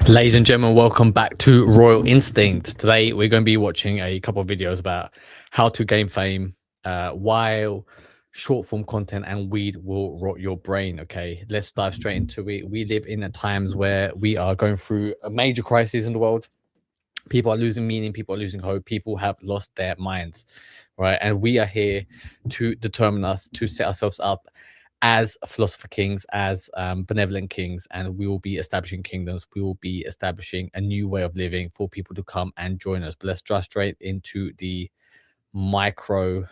Ladies and gentlemen, welcome back to Royal Instinct. Today we're going to be watching a couple of videos about how to gain fame, while short form content and weed will rot your brain. Okay, let's dive straight into it. We live in times where we are going through a major crisis in the world. People are losing meaning, people are losing hope, people have lost their minds, right? And we are here to determine us, to set ourselves up as philosopher kings, as benevolent kings, and we will be establishing kingdoms. We will be establishing a new way of living for people to come and join us. But let's dive straight into the micro.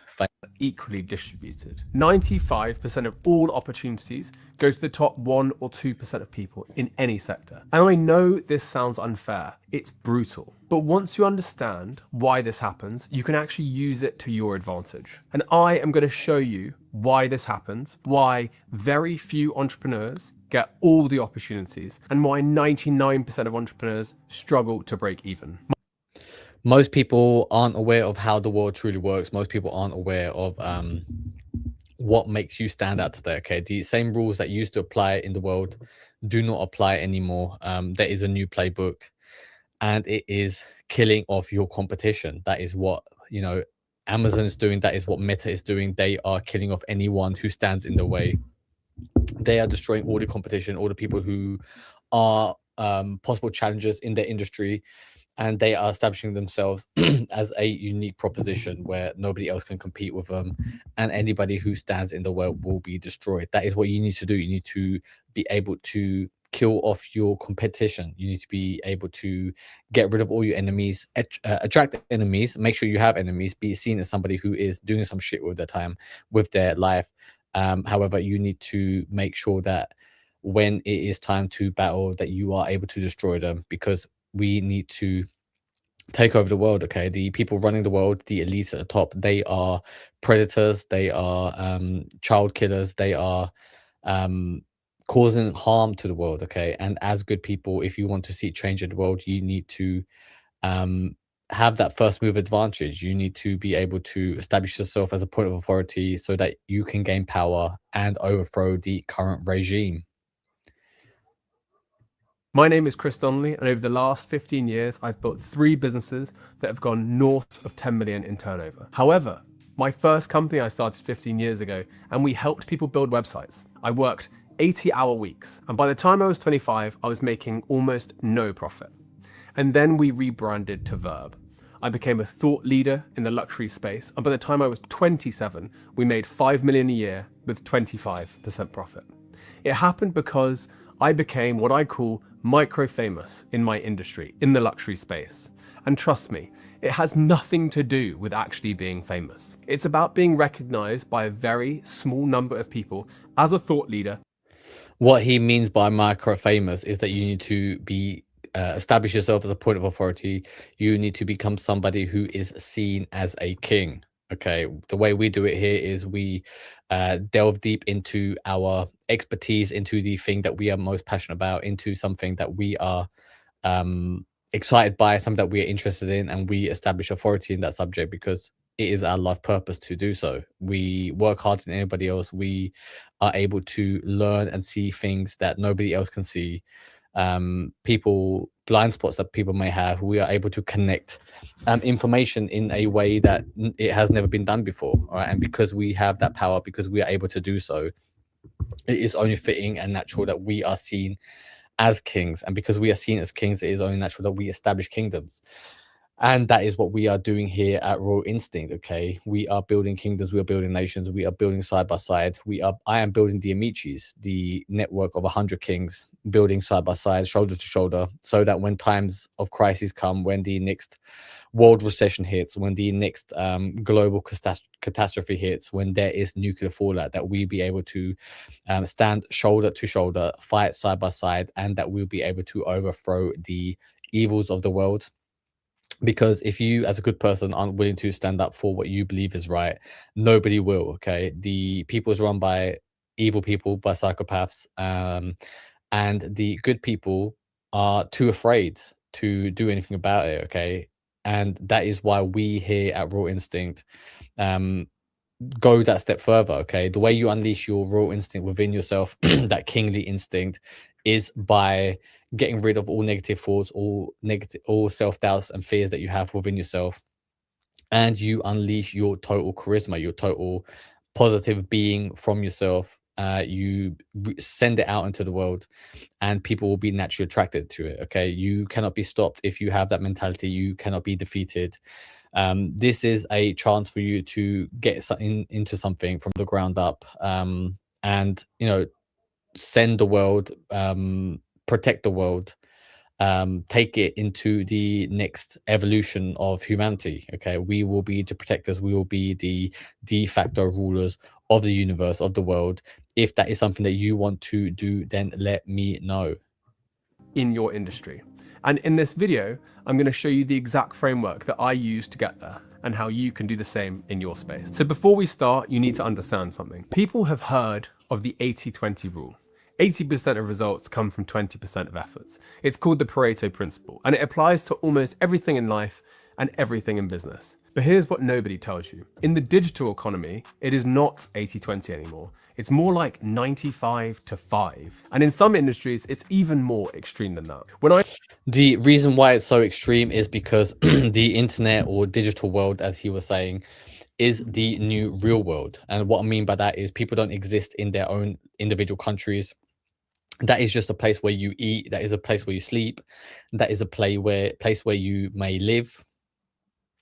Equally distributed. 95% of all opportunities go to the top 1 or 2% of people in any sector. And I know this sounds unfair, it's brutal. But once you understand why this happens, you can actually use it to your advantage. And I am going to show you why this happens, why very few entrepreneurs get all the opportunities, and why 99% of entrepreneurs struggle to break even. Most people aren't aware of how the world truly works. Most people aren't aware of what makes you stand out today. Okay, the same rules that used to apply in the world do not apply anymore. There is a new playbook, and it is killing off your competition. That is what Amazon is doing. That is what Meta is doing. They are killing off anyone who stands in the way. They are destroying all the competition, all the people who are possible challengers in their industry, and they are establishing themselves as a unique proposition where nobody else can compete with them, and anybody who stands in the way will be destroyed. That is what you need to do. You need to be able to kill off your competition. You need to be able to get rid of all your enemies, attract enemies, make sure you have enemies, be seen as somebody who is doing some shit with their time, with their life. However, you need to make sure that when it is time to battle, that you are able to destroy them, because we need to take over the world. Okay, the people running the world, the elites at the top, they are predators, they are child killers, they are causing harm to the world. Okay, and as good people, if you want to see change in the world, you need to have that first move advantage. You need to be able to establish yourself as a point of authority so that you can gain power and overthrow the current regime. My name is Chris Donnelly, and over the last 15 years, I've built 3 businesses that have gone north of 10 million in turnover. However, my first company I started 15 years ago, and we helped people build websites. I worked 80-hour weeks, and by the time I was 25, I was making almost no profit. And then we rebranded to Verb. I became a thought leader in the luxury space, and by the time I was 27, we made 5 million a year with 25% profit. It happened because I became what I call micro-famous in my industry, in the luxury space. And trust me, it has nothing to do with actually being famous. It's about being recognized by a very small number of people as a thought leader. What he means by micro famous is that you need to be establish yourself as a point of authority. You need to become somebody who is seen as a king. Okay, the way we do it here is we delve deep into our expertise, into the thing that we are most passionate about, into something that we are excited by, something that we are interested in, and we establish authority in that subject because it is our life purpose to do so. We work harder than anybody else. We are able to learn and see things that nobody else can see. People blind spots that people may have, we are able to connect information in a way that it has never been done before. All right, and because we have that power, because we are able to do so, it is only fitting and natural that we are seen as kings. And because we are seen as kings, it is only natural that we establish kingdoms. And that is what we are doing here at Royal Instinct. Okay, we are building kingdoms, we are building nations, we are building side by side. I am building the Amicis, the network of 100 kings, building side by side, shoulder to shoulder, so that when times of crisis come, when the next world recession hits, when the next global catastrophe hits, when there is nuclear fallout, that we be able to stand shoulder to shoulder, fight side by side, and that we'll be able to overthrow the evils of the world. Because if you as a good person aren't willing to stand up for what you believe is right, nobody will. Okay, the people is run by evil people, by psychopaths, and the good people are too afraid to do anything about it. Okay, and that is why we here at Raw Instinct go that step further. Okay, the way you unleash your raw instinct within yourself, that kingly instinct, is by getting rid of all negative thoughts, all self-doubts and fears that you have within yourself, and you unleash your total charisma, your total positive being from yourself. You send it out into the world, and people will be naturally attracted to it. Okay, you cannot be stopped if you have that mentality. You cannot be defeated. This is a chance for you to get into something from the ground up, and send the world, protect the world, take it into the next evolution of humanity. Okay, we will be the protectors. We will be the de facto rulers of the universe, of the world. If that is something that you want to do, then let me know. In your industry. And in this video, I'm going to show you the exact framework that I use to get there and how you can do the same in your space. So before we start, you need to understand something. People have heard of the 80-20 rule. 80% of results come from 20% of efforts. It's called the Pareto principle, and it applies to almost everything in life and everything in business. But here's what nobody tells you. In the digital economy, it is not 80-20 anymore. It's more like 95-5. And in some industries, it's even more extreme than that. The reason why it's so extreme is because the internet, or digital world, as he was saying, is the new real world. And what I mean by that is people don't exist in their own individual countries. That is just a place where you eat. That is a place where you sleep. That is a place where you may live.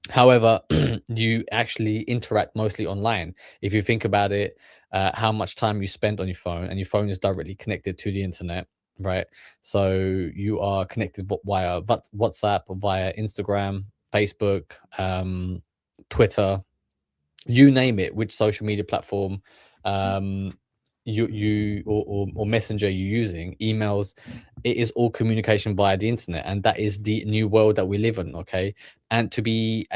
However, you actually interact mostly online. If you think about it, how much time you spend on your phone, and your phone is directly connected to the internet, right? So you are connected via WhatsApp, via Instagram, Facebook, Twitter, you name it, which social media platform, or messenger you're using, emails. It is all communication via the internet, and that is the new world that we live in. Okay, and to be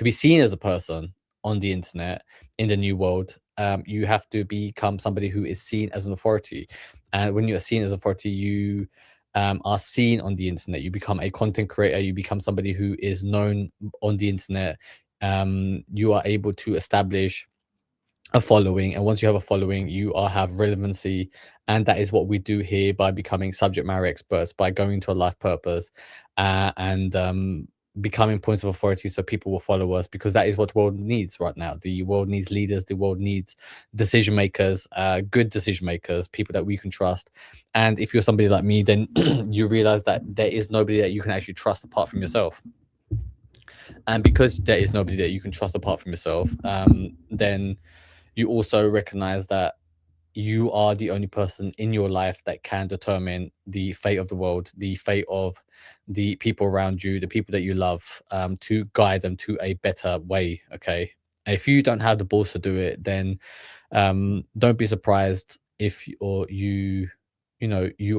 seen as a person on the internet in the new world, you have to become somebody who is seen as an authority. And when you are seen as authority, you are seen on the internet. You become a content creator. You become somebody who is known on the internet. You are able to establish a following, and once you have a following, you have relevancy. And that is what we do here by becoming subject matter experts, by going to a life purpose, and becoming points of authority, so people will follow us, because that is what the world needs right now. The world needs leaders. The world needs decision makers, good decision makers, people that we can trust. And if you're somebody like me, then you realize that there is nobody that you can actually trust apart from yourself. And because there is nobody that you can trust apart from yourself, then you also recognize that you are the only person in your life that can determine the fate of the world, the fate of the people around you, the people that you love, to guide them to a better way. Okay. If you don't have the balls to do it, then don't be surprised if you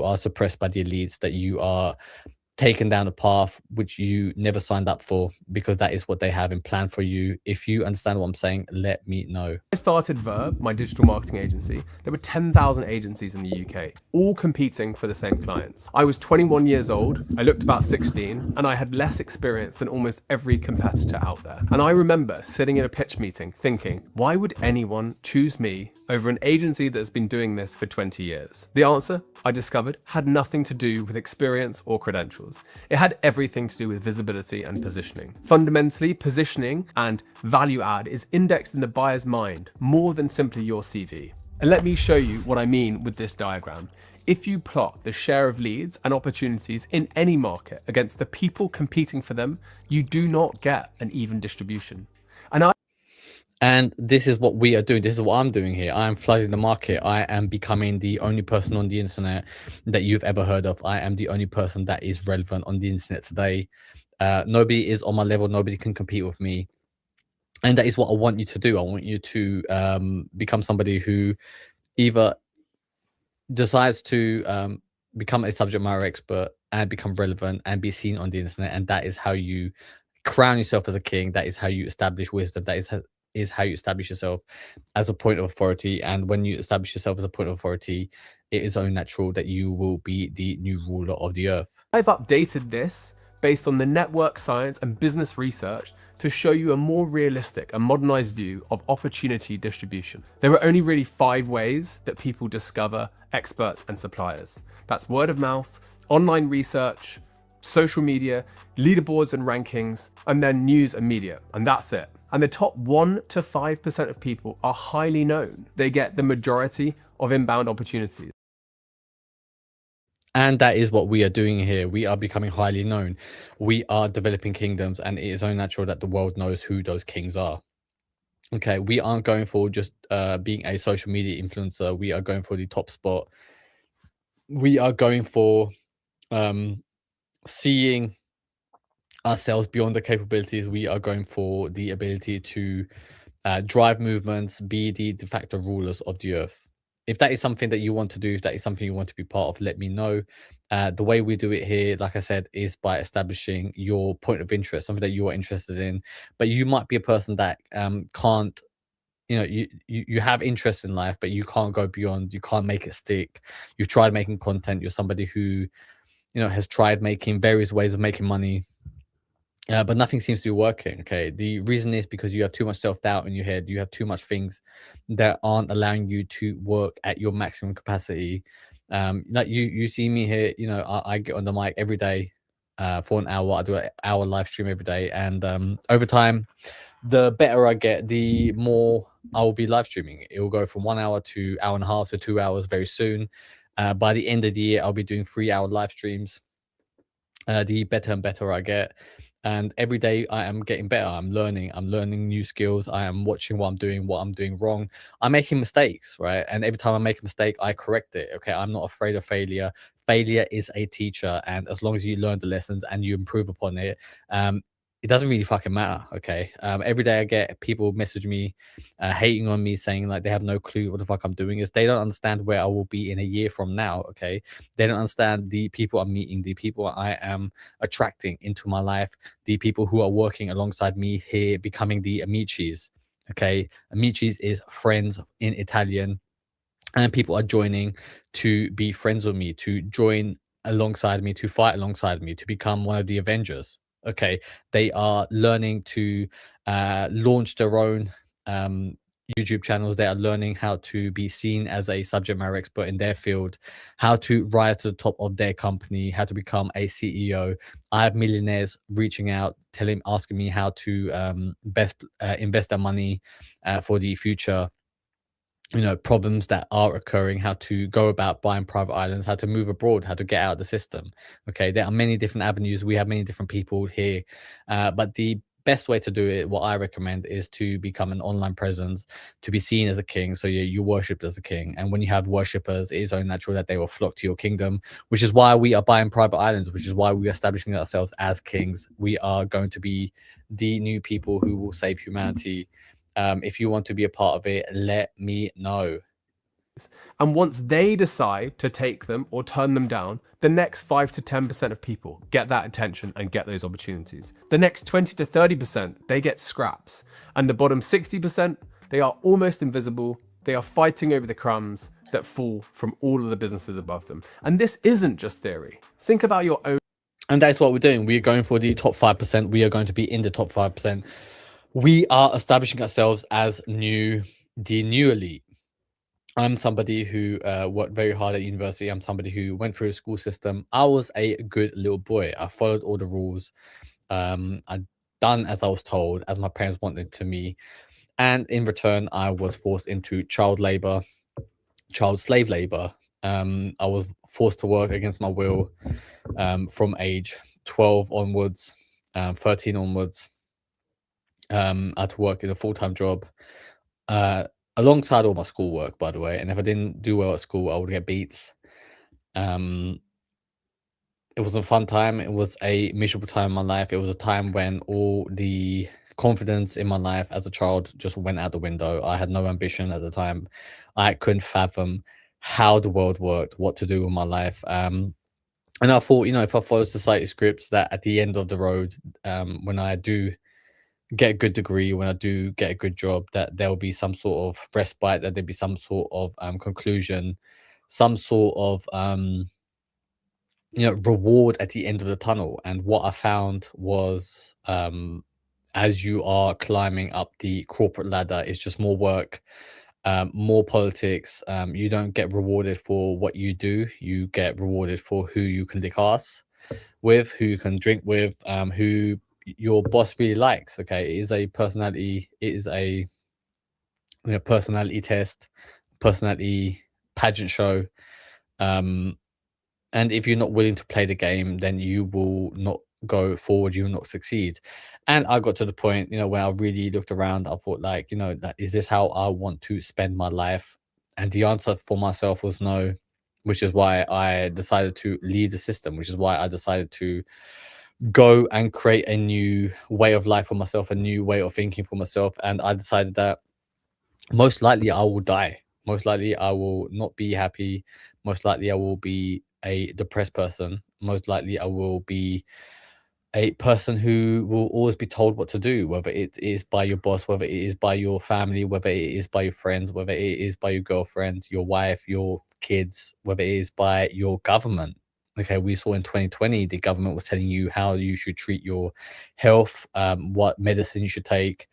are suppressed by the elites, that you are taken down a path which you never signed up for, because that is what they have in plan for you. If you understand what I'm saying, let me know. I started Verb, my digital marketing agency, there were 10,000 agencies in the UK, all competing for the same clients. I was 21 years old, I looked about 16, and I had less experience than almost every competitor out there. And I remember sitting in a pitch meeting thinking, why would anyone choose me over an agency that has been doing this for 20 years? The answer, I discovered, had nothing to do with experience or credentials. It had everything to do with visibility and positioning. Fundamentally, positioning and value add is indexed in the buyer's mind more than simply your CV. And let me show you what I mean with this diagram. If you plot the share of leads and opportunities in any market against the people competing for them, you do not get an even distribution. And this is what we are doing. This is what I'm doing here. I am flooding the market. I am becoming the only person on the internet that you've ever heard of. I am the only person that is relevant on the internet today. Nobody is on my level. Nobody can compete with me. And that is what I want you to do. I want you to become somebody who either decides to become a subject matter expert and become relevant and be seen on the internet. And that is how you crown yourself as a king. That is how you establish wisdom. That is how you establish yourself as a point of authority. And when you establish yourself as a point of authority, it is only natural that you will be the new ruler of the earth. I've updated this based on the network science and business research to show you a more realistic and modernized view of opportunity distribution. There are only really 5 ways that people discover experts and suppliers. That's word of mouth, online research, social media, leaderboards and rankings, and then news and media, and that's it. And the top 1 to 5% of people are highly known. They get the majority of inbound opportunities. And that is what we are doing here. We are becoming highly known. We are developing kingdoms, and it is only natural that the world knows who those kings are. Okay, we aren't going for just being a social media influencer. We are going for the top spot. We are going for seeing ourselves beyond the capabilities. We are going for the ability to drive movements, be the de facto rulers of the earth. If that is something that you want to do, if that is something you want to be part of, let me know. The way we do it here, like I said, is by establishing your point of interest, something that you are interested in. But you might be a person that can't, you have interest in life, but you can't go beyond, you can't make it stick. You've tried making content. You're somebody who, has tried making various ways of making money, but nothing seems to be working. Okay, the reason is because you have too much self-doubt in your head. You have too much things that aren't allowing you to work at your maximum capacity. Like you see me here, I get on the mic every day for an hour. I do an hour live stream every day, and over time, the better I get, the more I will be live streaming. It will go from 1 hour to hour and a half to 2 hours very soon. By the end of the year, I'll be doing 3-hour live streams. The better and better I get, and every day I am getting better. I'm learning new skills. I am watching what I'm doing wrong. I'm making mistakes, right? And every time I make a mistake, I correct it. Okay, I'm not afraid of failure. Failure is a teacher, and as long as you learn the lessons and you improve upon it, it doesn't really fucking matter. Okay, every day I get people message me, hating on me, saying like they have no clue what the fuck I'm doing. Is they don't understand where I will be in a year from now. Okay, they don't understand the people I'm meeting, the people I am attracting into my life, the people who are working alongside me here, becoming the amicis. Okay, amicis is friends in Italian, and people are joining to be friends with me, to join alongside me, to fight alongside me, to become one of the Avengers. Okay, they are learning to launch their own YouTube channels. They are learning how to be seen as a subject matter expert in their field, how to rise to the top of their company, how to become a CEO. I have millionaires reaching out, asking me how to best invest their money for the future, problems that are occurring, how to go about buying private islands, how to move abroad, how to get out of the system. Okay, there are many different avenues. We have many different people here, but the best way to do it, what I recommend, is to become an online presence, to be seen as a king. So you're worshipped as a king, and when you have worshippers, it is only natural that they will flock to your kingdom, which is why we are buying private islands, which is why we are establishing ourselves as kings. We are going to be the new people who will save humanity. If you want to be a part of it, let me know. And once they decide to take them or turn them down, the next 5 to 10% of people get that attention and get those opportunities. The next 20 to 30%, they get scraps. And the bottom 60%, they are almost invisible. They are fighting over the crumbs that fall from all of the businesses above them. And this isn't just theory. Think about your own. And that's what we're doing. We are going for the top 5%. We are going to be in the top 5%. We are establishing ourselves as the new elite. I'm somebody who worked very hard at university. I'm somebody who went through a school system. I was a good little boy. I followed all the rules. I done as I was told, as my parents wanted to me. And in return, I was forced into child slave labor. I was forced to work against my will from age 12 onwards, 13 onwards. I had to work in a full-time job alongside all my schoolwork, by the way. And if I didn't do well at school, I would get beats. It was a fun time. It was a miserable time in my life. It was a time when all the confidence in my life as a child just went out the window. I had no ambition at the time. I couldn't fathom how the world worked, what to do with my life. And I thought, if I follow society scripts, that at the end of the road, when I do get a good degree, when I do get a good job, that there will be some sort of respite, that there'll be some sort of conclusion, some sort of reward at the end of the tunnel. And what I found was, as you are climbing up the corporate ladder, it's just more work, more politics. You don't get rewarded for what you do, you get rewarded for who you can lick ass with, who you can drink with, who your boss really likes. Okay, it is a personality, it is a personality test, personality pageant show. um and if you're not willing to play the game, then you will not go forward, you will not succeed. And I got to the point, when I really looked around, I thought, like, that is this how I want to spend my life? And the answer for myself was no, which is why I decided to leave the system, which is why I decided to go and create a new way of life for myself, a new way of thinking for myself. And I decided that most likely I will die. Most likely I will not be happy. Most likely I will be a depressed person. Most likely I will be a person who will always be told what to do, whether it is by your boss, whether it is by your family, whether it is by your friends, whether it is by your girlfriend, your wife, your kids, whether it is by your government. Okay, we saw in 2020 the government was telling you how you should treat your health, what medicine you should take,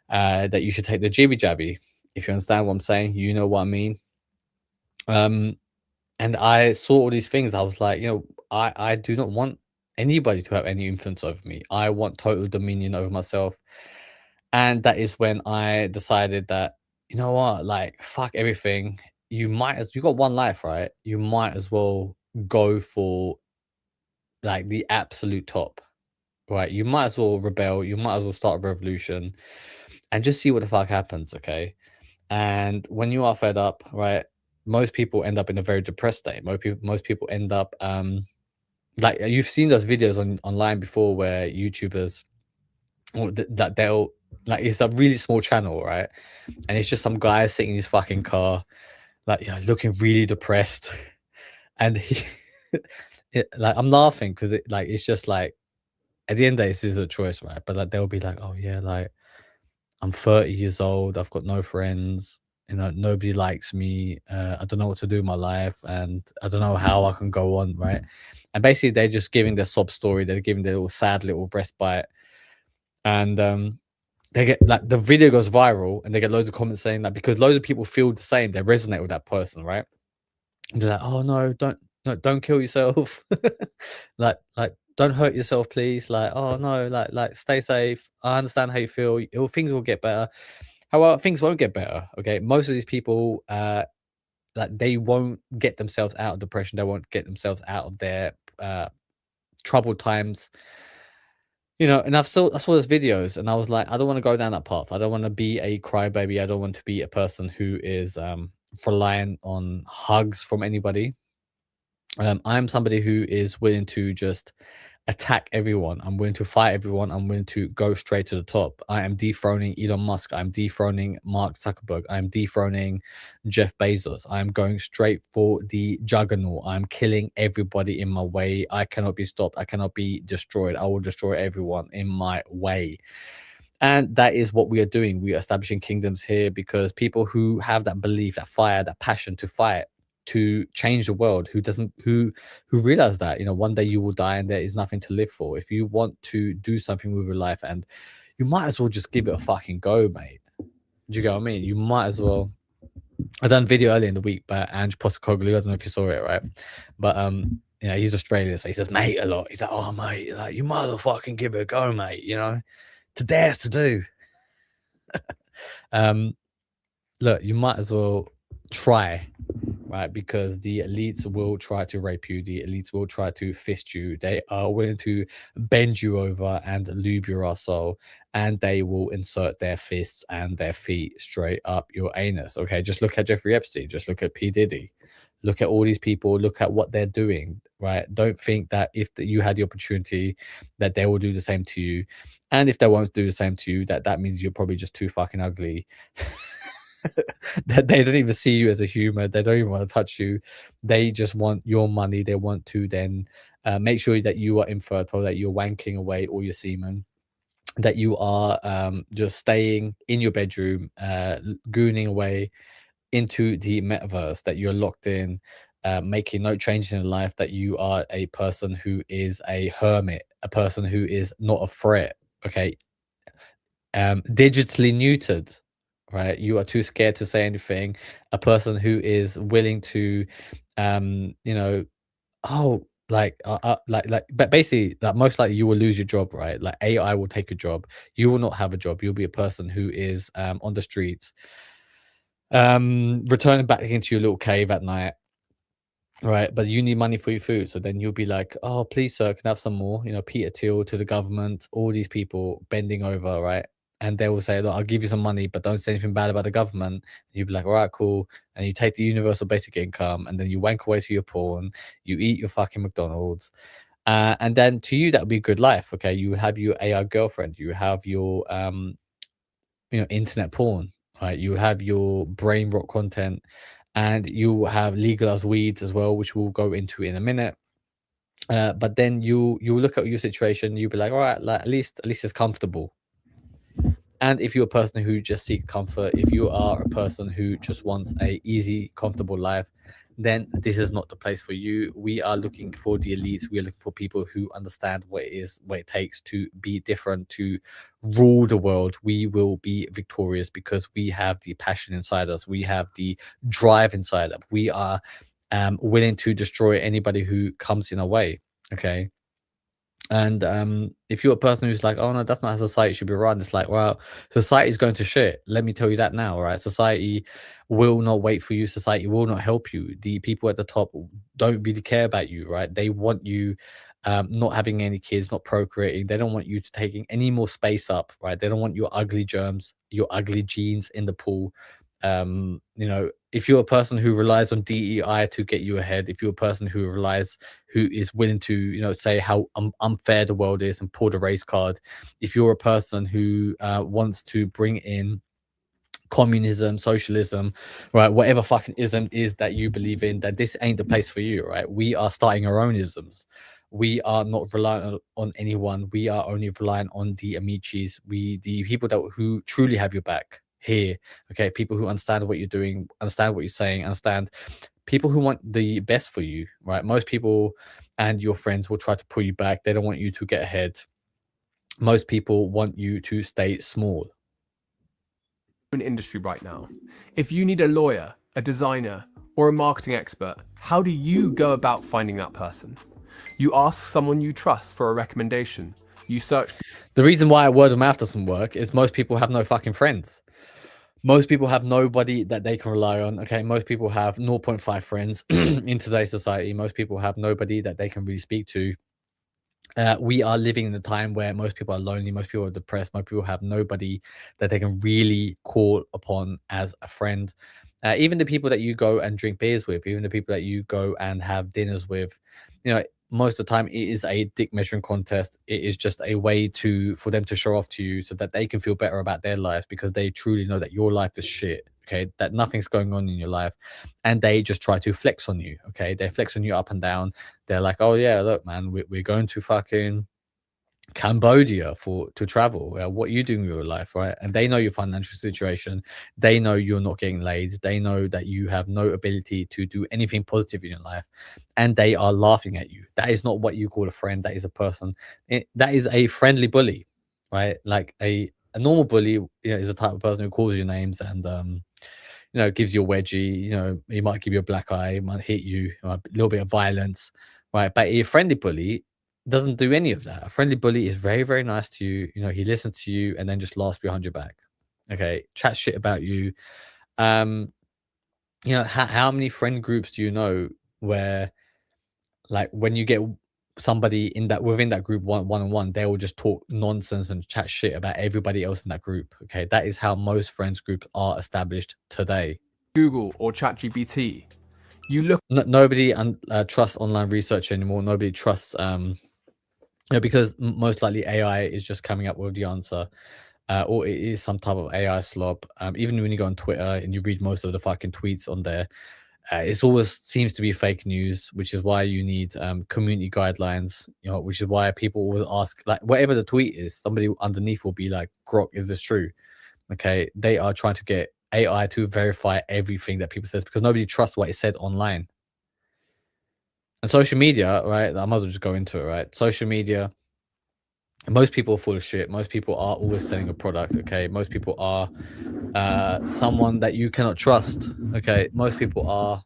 that you should take the jibby jabby. If you understand what I'm saying, you know what I mean. Um, and I saw all these things. I was like, I do not want anybody to have any influence over me. I want total dominion over myself. And that is when I decided that, you know what, like, fuck everything. You got one life, right? You might as well go for like the absolute top, right? You might as well rebel. You might as well start a revolution and just see what the fuck happens. Okay. And when you are fed up, right, most people end up in a very depressed state. Most people end up, like, you've seen those videos online before where YouTubers, that they'll, like, it's a really small channel, right? And it's just some guy sitting in his fucking car, like, looking really depressed. And he, like, I'm laughing because it's just like, at the end of the day, this is a choice, right? But like, they'll be like, oh yeah, like, I'm 30 years old. I've got no friends. Nobody likes me. I don't know what to do in my life, and I don't know how I can go on, right? And basically, they're just giving their sob story. They're giving their little sad little respite, and they get, like, the video goes viral, and they get loads of comments saying that because loads of people feel the same, they resonate with that person, right? And they're like, "Oh no, don't kill yourself, like don't hurt yourself, please. Like, oh no, like stay safe. I understand how you feel. Things will get better." However, things won't get better. Okay, most of these people, like, they won't get themselves out of depression. They won't get themselves out of their troubled times. And I saw those videos, and I was like, I don't want to go down that path. I don't want to be a crybaby. I don't want to be a person who is reliant on hugs from anybody. I'm somebody who is willing to just attack everyone. I'm willing to fight everyone. I'm willing to go straight to the top. I am dethroning Elon Musk. I'm dethroning Mark Zuckerberg. I'm dethroning Jeff Bezos. I'm going straight for the juggernaut. I'm killing everybody in my way. I cannot be stopped. I cannot be destroyed. I will destroy everyone in my way. And that is what we are doing. We are establishing kingdoms here because people who have that belief, that fire, that passion to fight, to change the world, who realize that, one day you will die and there is nothing to live for. If you want to do something with your life, and you might as well just give it a fucking go, mate. Do you get what I mean? You might as well. I done a video earlier in the week by Ange Postecoglou. I don't know if you saw it, right? But he's Australian, so he says mate a lot. He's like, oh mate, like, you might as well fucking give it a go, mate. To dare to do. um Look, you might as well try, right? Because the elites will try to rape you. The elites will try to fist you. They are willing to bend you over and lube your arsehole, and they will insert their fists and their feet straight up your anus. Okay, just look at Jeffrey Epstein. Just look at P. Diddy. Look at all these people. Look at what they're doing, right? Don't think that if you had the opportunity that they will do the same to you. And if they won't do the same to you, that means you're probably just too fucking ugly. That they don't even see you as a human. They don't even want to touch you. They just want your money. They want to then make sure that you are infertile, that you're wanking away all your semen, that you are just staying in your bedroom, gooning away into the metaverse, that you're locked in, making no changes in life, that you are a person who is a hermit, a person who is not a threat. Okay, digitally neutered, right? You are too scared to say anything. A person who is willing to, you know, oh, but basically, like, most likely you will lose your job, right? Like, AI will take a job. You will not have a job. You'll be a person who is on the streets, returning back into your little cave at night. Right, but you need money for your food, so then you'll be like, "Oh, please, sir, can I have some more?" You know, Peter Thiel to the government, all these people bending over, right? And they will say, "Look, I'll give you some money, but don't say anything bad about the government." And you'll be like, "All right, cool." And you take the universal basic income, and then you wank away to your porn, you eat your fucking McDonald's, and then to you that would be a good life. Okay, you have your AI girlfriend, you have your internet porn, right? You have your brain rot content, and you have legalized weeds as well, which we'll go into in a minute. But then you look at your situation, you'll be like, all right, like, at least it's comfortable. And if you're a person who just seeks comfort, if you are a person who just wants a easy, comfortable life, then this is not the place for you. We are looking for the elites. We are looking for people who understand what it takes to be different, to rule the world. We will be victorious because we have the passion inside us. We have the drive inside us. We are willing to destroy anybody who comes in our way. Okay. And if you're a person who's like, oh no, that's not how society should be run, it's like, well, society is going to shit. Let me tell you that now, right? Society will not wait for you. Society will not help you. The people at the top don't really care about you, right? They want you not having any kids, not procreating. They don't want you to taking any more space up, right? They don't want your ugly germs, your ugly genes in the pool. If you're a person who relies on DEI to get you ahead, if you're a person who is willing to, say how unfair the world is and pull the race card, if you're a person who wants to bring in communism, socialism, right, whatever fucking ism is that you believe in, that this ain't the place for you, right? We are starting our own isms. We are not reliant on anyone. We are only reliant on the amicis, the people who truly have your back here. Okay, people who understand what you're doing, understand what you're saying, understand, people who want the best for you, right? Most people and your friends will try to pull you back. They don't want you to get ahead. Most people want you to stay small. Industry right now. If you need a lawyer, a designer, or a marketing expert, how do you go about finding that person? You ask someone you trust for a recommendation. You search. The reason why word of mouth doesn't work is most people have no fucking friends. Most people have nobody that they can rely on. Okay, most people have 0.5 friends in today's society. Most people have nobody that they can really speak to. We are living in a time where most people are lonely, most people are depressed, most people have nobody that they can really call upon as a friend. Even the people that you go and drink beers with, even the people that you go and have dinners with, most of the time it is a dick measuring contest. It is just a way for them to show off to you so that they can feel better about their lives, because they truly know that your life is shit. Okay, that nothing's going on in your life, and they just try to flex on you. Okay, they flex on you up and down. They're like, oh yeah, look, man, we're going to fucking Cambodia to travel. What are you doing with your life, right? And they know your financial situation. They know you're not getting laid. They know that you have no ability to do anything positive in your life, and they are laughing at you. That is not what you call a friend. That is a person. That is a friendly bully, right? Like a normal bully, is a type of person who calls you names and gives you a wedgie. He might give you a black eye, might hit you, a little bit of violence, right? But a friendly bully doesn't do any of that. A friendly bully is very, very nice to you. He listens to you and then just laughs behind your back. Okay, chat shit about you. How many friend groups do you know where, like, when you get somebody within that group one-on-one, they will just talk nonsense and chat shit about everybody else in that group. Okay, that is how most friends groups are established today. Google or ChatGPT. You look. Nobody trusts online research anymore. Nobody trusts because most likely AI is just coming up with the answer, or it is some type of AI slob. Even when you go on Twitter and you read most of the fucking tweets on there, it always seems to be fake news, which is why you need community guidelines. Which is why people always ask, like, whatever the tweet is, somebody underneath will be like, "Grok, is this true?" Okay, they are trying to get AI to verify everything that people says, because nobody trusts what is said online. And social media, right? I might as well just go into it, right? Social media, most people are full of shit. Most people are always selling a product. Okay, most people are someone that you cannot trust. Okay, most people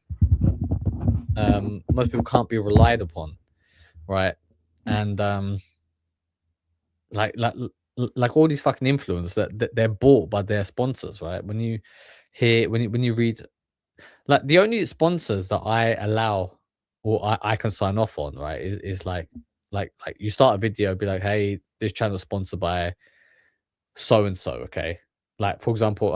can't be relied upon, right? And like all these fucking influencers that they're bought by their sponsors, right? When you read, like, the only sponsors that I allow or I can sign off on, right, is like you start a video, be like, hey, this channel is sponsored by so and so, okay? Like, for example,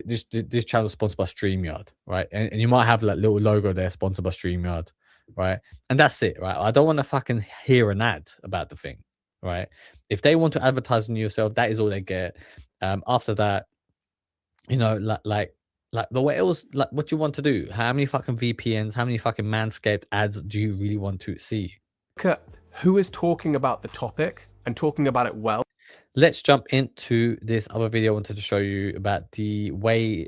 this channel is sponsored by StreamYard, right? And you might have like little logo there, sponsored by StreamYard, right? And that's it, right? I don't want to fucking hear an ad about the thing, right? If they want to advertise on yourself, that is all they get. After that, you know, like the way else, like, what you want to do? How many fucking VPNs? How many fucking Manscaped ads do you really want to see? Look at who is talking about the topic and talking about it well. Let's jump into this other video I wanted to show you about the way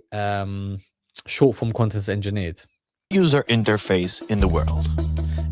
short form content is engineered. User interface in the world.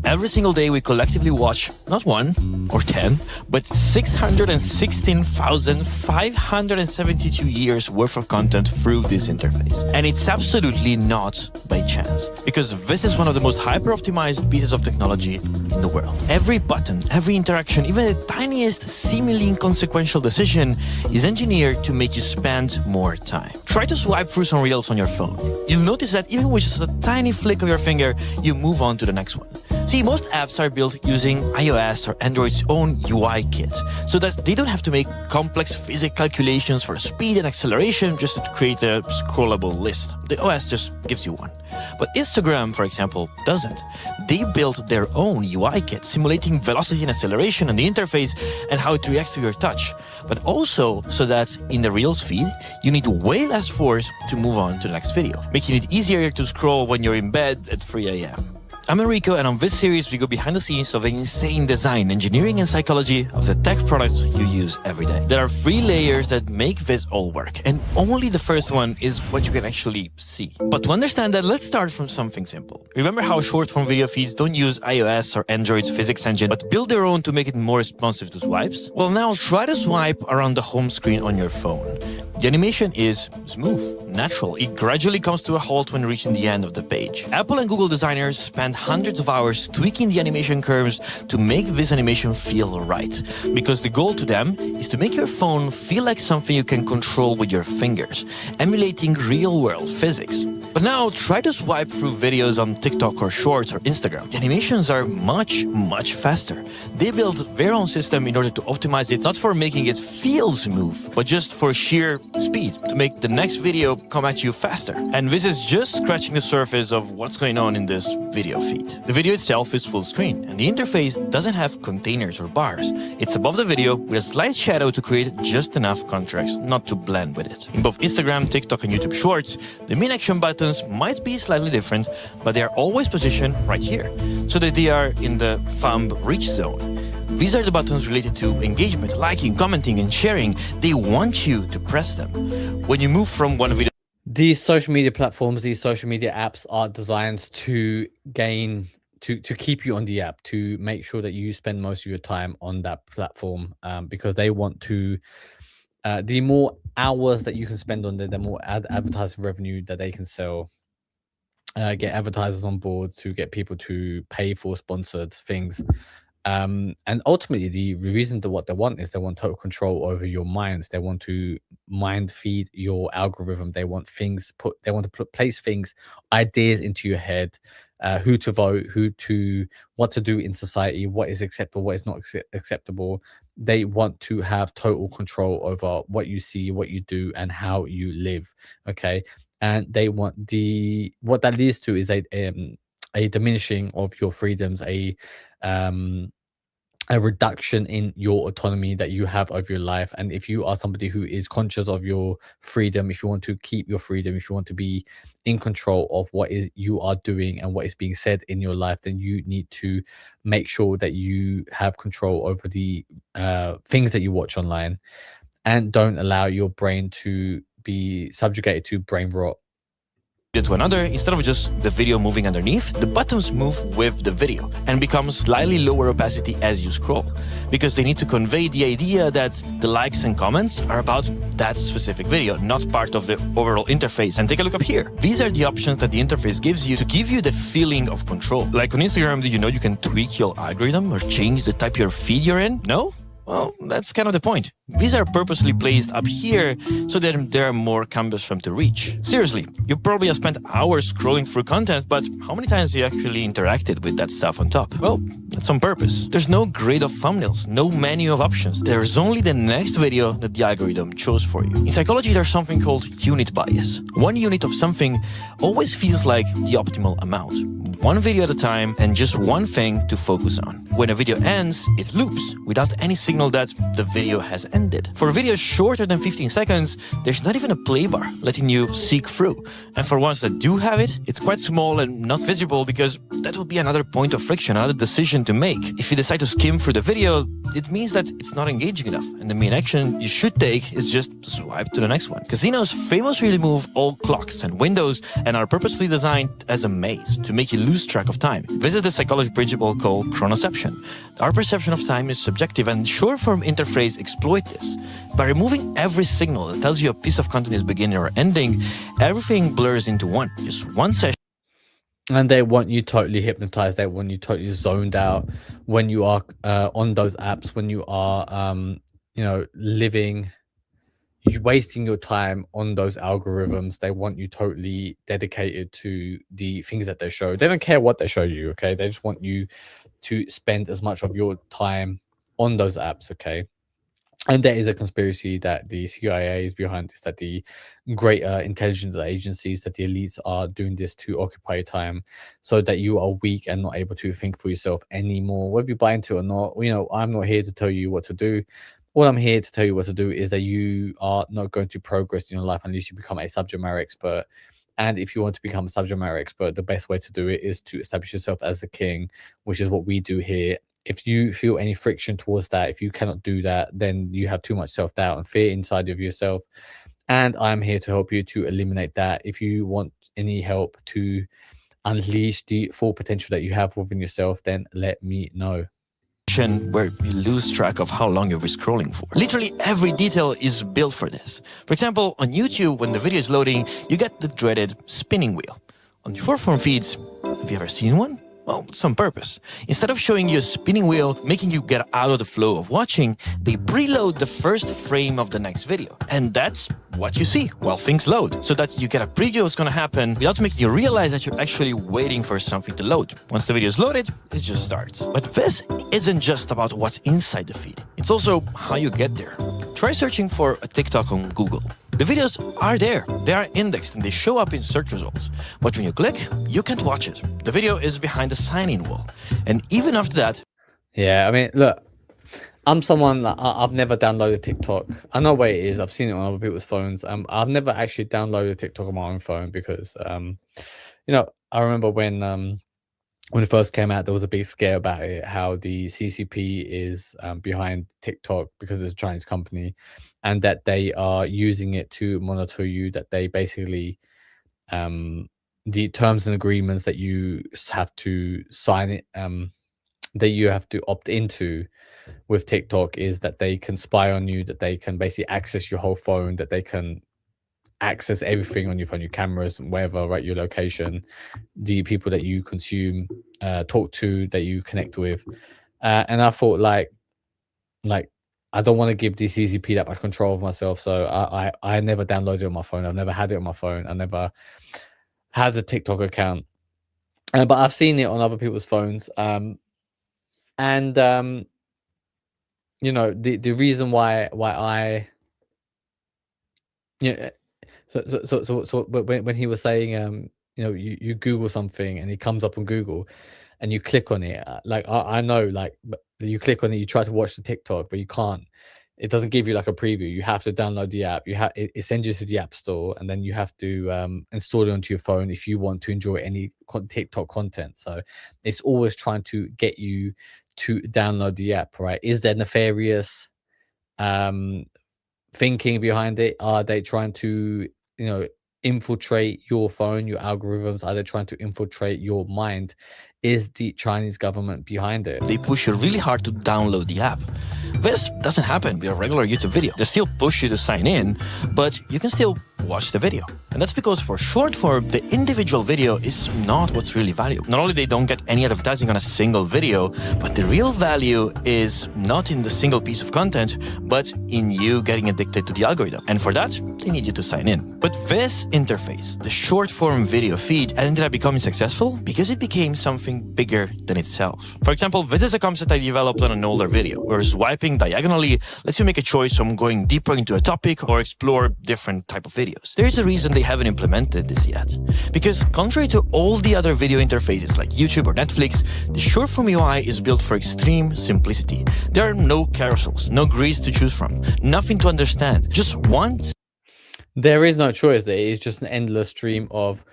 Every single day we collectively watch not 1 or 10, but 616,572 years worth of content through this interface. And it's absolutely not by chance, because this is one of the most hyper-optimized pieces of technology in the world. Every button, every interaction, even the tiniest seemingly inconsequential decision is engineered to make you spend more time. Try to swipe through some reels on your phone. You'll notice that even with just a tiny flick of your finger, you move on to the next one. See, most apps are built using iOS or Android's own UI kit, so that they don't have to make complex physics calculations for speed and acceleration just to create a scrollable list. The OS just gives you one. But Instagram, for example, doesn't. They built their own UI kit, simulating velocity and acceleration on the interface and how it reacts to your touch, but also so that in the Reels feed, you need way less force to move on to the next video, making it easier to scroll when you're in bed at 3 a.m. I'm Enrico, and on this series we go behind the scenes of the insane design, engineering and psychology of the tech products you use every day. There are 3 layers that make this all work, and only the first one is what you can actually see. But to understand that, let's start from something simple. Remember how short-form video feeds don't use iOS or Android's physics engine, but build their own to make it more responsive to swipes? Well, now try to swipe around the home screen on your phone. The animation is smooth, natural. It gradually comes to a halt when reaching the end of the page. Apple and Google designers spent hundreds of hours tweaking the animation curves to make this animation feel right, because the goal to them is to make your phone feel like something you can control with your fingers, emulating real-world physics. But now try to swipe through videos on TikTok or Shorts or Instagram. The animations are much faster. They built their own system in order to optimize it, not for making it feel smooth, but just for sheer speed, to make the next video come at you faster. And this is just scratching the surface of what's going on in this video feed. The video itself is full screen, and the interface doesn't have containers or bars. It's above the video with a slight shadow to create just enough contrast not to blend with it. In both Instagram, TikTok and YouTube Shorts, the main action buttons might be slightly different, but they are always positioned right here, so that they are in the thumb reach zone. These are the buttons related to engagement, liking, commenting and sharing. They want you to press them. When you move from one video... These social media platforms, these social media apps are designed to keep you on the app, to make sure that you spend most of your time on that platform, because they want to, the more hours that you can spend on there, the more advertising revenue that they can sell, get advertisers on board to get people to pay for sponsored things. And ultimately, the reason to what they want is they want total control over your minds. They want to mind feed your algorithm. They want place things, ideas into your head, who to vote, what to do in society, what is acceptable, what is not acceptable. They want to have total control over what you see, what you do, and how you live. Okay, and they want what that leads to is a diminishing of your freedoms, a reduction in your autonomy that you have over your life. And if you are somebody who is conscious of your freedom, if you want to keep your freedom, if you want to be in control of what is you are doing and what is being said in your life, then you need to make sure that you have control over the things that you watch online, and don't allow your brain to be subjugated to brain rot. to another, instead of just the video moving underneath, the buttons move with the video and become slightly lower opacity as you scroll, because they need to convey the idea that the likes and comments are about that specific video, not part of the overall interface. And take a look up here. These are the options that the interface gives you to give you the feeling of control. Like on Instagram, do you know you can tweak your algorithm or change the type of feed you're in? No? Well, that's kind of the point. These are purposely placed up here so that they're more cumbersome to reach. Seriously, you probably have spent hours scrolling through content, but how many times have you actually interacted with that stuff on top? Well, that's on purpose. There's no grid of thumbnails, no menu of options. There's only the next video that the algorithm chose for you. In psychology, there's something called unit bias. One unit of something always feels like the optimal amount. One video at a time and just one thing to focus on. When a video ends, it loops without any signal that the video has ended. For videos shorter than 15 seconds, there's not even a play bar letting you seek through. And for ones that do have it, it's quite small and not visible because that will be another point of friction, another decision to make. If you decide to skim through the video, it means that it's not engaging enough. And the main action you should take is just swipe to the next one. Casinos famously remove all clocks and windows and are purposefully designed as a maze to make you lose track of time. This is the psychology principle called chronoception. Our perception of time is subjective, and short-form interface exploit this. By removing every signal that tells you a piece of content is beginning or ending, everything blurs into one. Just one session. And they want you totally hypnotized. They want you totally zoned out when you are on those apps, when you are, living, you wasting your time on those algorithms. They want you totally dedicated to the things that they show. They don't care what they show you, okay? They just want you to spend as much of your time on those apps, okay? And there is a conspiracy that the CIA is behind this, that the greater intelligence agencies, that the elites are doing this to occupy your time so that you are weak and not able to think for yourself anymore. Whether you buy into it or not, I'm not here to tell you what to do. All I'm here to tell you what to do is that you are not going to progress in your life unless you become a subject matter expert. And if you want to become a subject matter expert, the best way to do it is to establish yourself as a king, which is what we do here. If you feel any friction towards that, if you cannot do that, then you have too much self-doubt and fear inside of yourself. And I'm here to help you to eliminate that. If you want any help to unleash the full potential that you have within yourself, then let me know. Where you lose track of how long you've been scrolling for. Literally every detail is built for this. For example, on YouTube, when the video is loading, you get the dreaded spinning wheel. On short-form feeds, have you ever seen one? Well, it's on purpose. Instead of showing you a spinning wheel, making you get out of the flow of watching, they preload the first frame of the next video. And that's what you see while things load, so that you get a preview of what's gonna happen without making you realize that you're actually waiting for something to load. Once the video is loaded, it just starts. But this isn't just about what's inside the feed. It's also how you get there. Try searching for a TikTok on Google. The videos are there, they are indexed and they show up in search results. But when you click, you can't watch it. The video is behind the sign-in wall. And even after that... Yeah, I mean, look, I'm someone that I've never downloaded TikTok. I know where it is. I've seen it on other people's phones. I've never actually downloaded TikTok on my own phone because, I remember when it first came out, there was a big scare about it, how the CCP is behind TikTok because it's a Chinese company, and that they are using it to monitor you, that they basically, the terms and agreements that you have to sign it, that you have to opt into with TikTok is that they can spy on you, that they can basically access your whole phone, that they can access everything on your phone, your cameras, wherever, right, your location, the people that you consume, talk to, that you connect with. And I thought, like I don't want to give the CCP that much control of myself, so I never downloaded it on my phone. I've never had it on my phone. I never had a TikTok account, but I've seen it on other people's phones. The reason why I, so when he was saying, you Google something and it comes up on Google, and you click on it, I know, but you click on it, you try to watch the TikTok, but you can't. It doesn't give you like a preview. You have to download the app. It sends you to the app store, and then you have to install it onto your phone if you want to enjoy any TikTok content. So it's always trying to get you to download the app, right? Is there nefarious thinking behind it? Are they trying to infiltrate your phone, your algorithms, are they trying to infiltrate your mind? Is the Chinese government behind it? They push you really hard to download the app. This doesn't happen with a regular YouTube video. They still push you to sign in, but you can still watch the video. And that's because for short form, the individual video is not what's really valuable. Not only they don't get any advertising on a single video, but the real value is not in the single piece of content, but in you getting addicted to the algorithm. And for that, they need you to sign in. But this interface, the short form video feed, ended up becoming successful because it became something bigger than itself. For example, this is a concept I developed on an older video, where swiping diagonally lets you make a choice on going deeper into a topic or explore different type of videos. There is a reason they haven't implemented this yet. Because contrary to all the other video interfaces like YouTube or Netflix, the short form UI is built for extreme simplicity. There are no carousels, no grids to choose from, nothing to understand, just one. There is no choice. There is just an endless stream of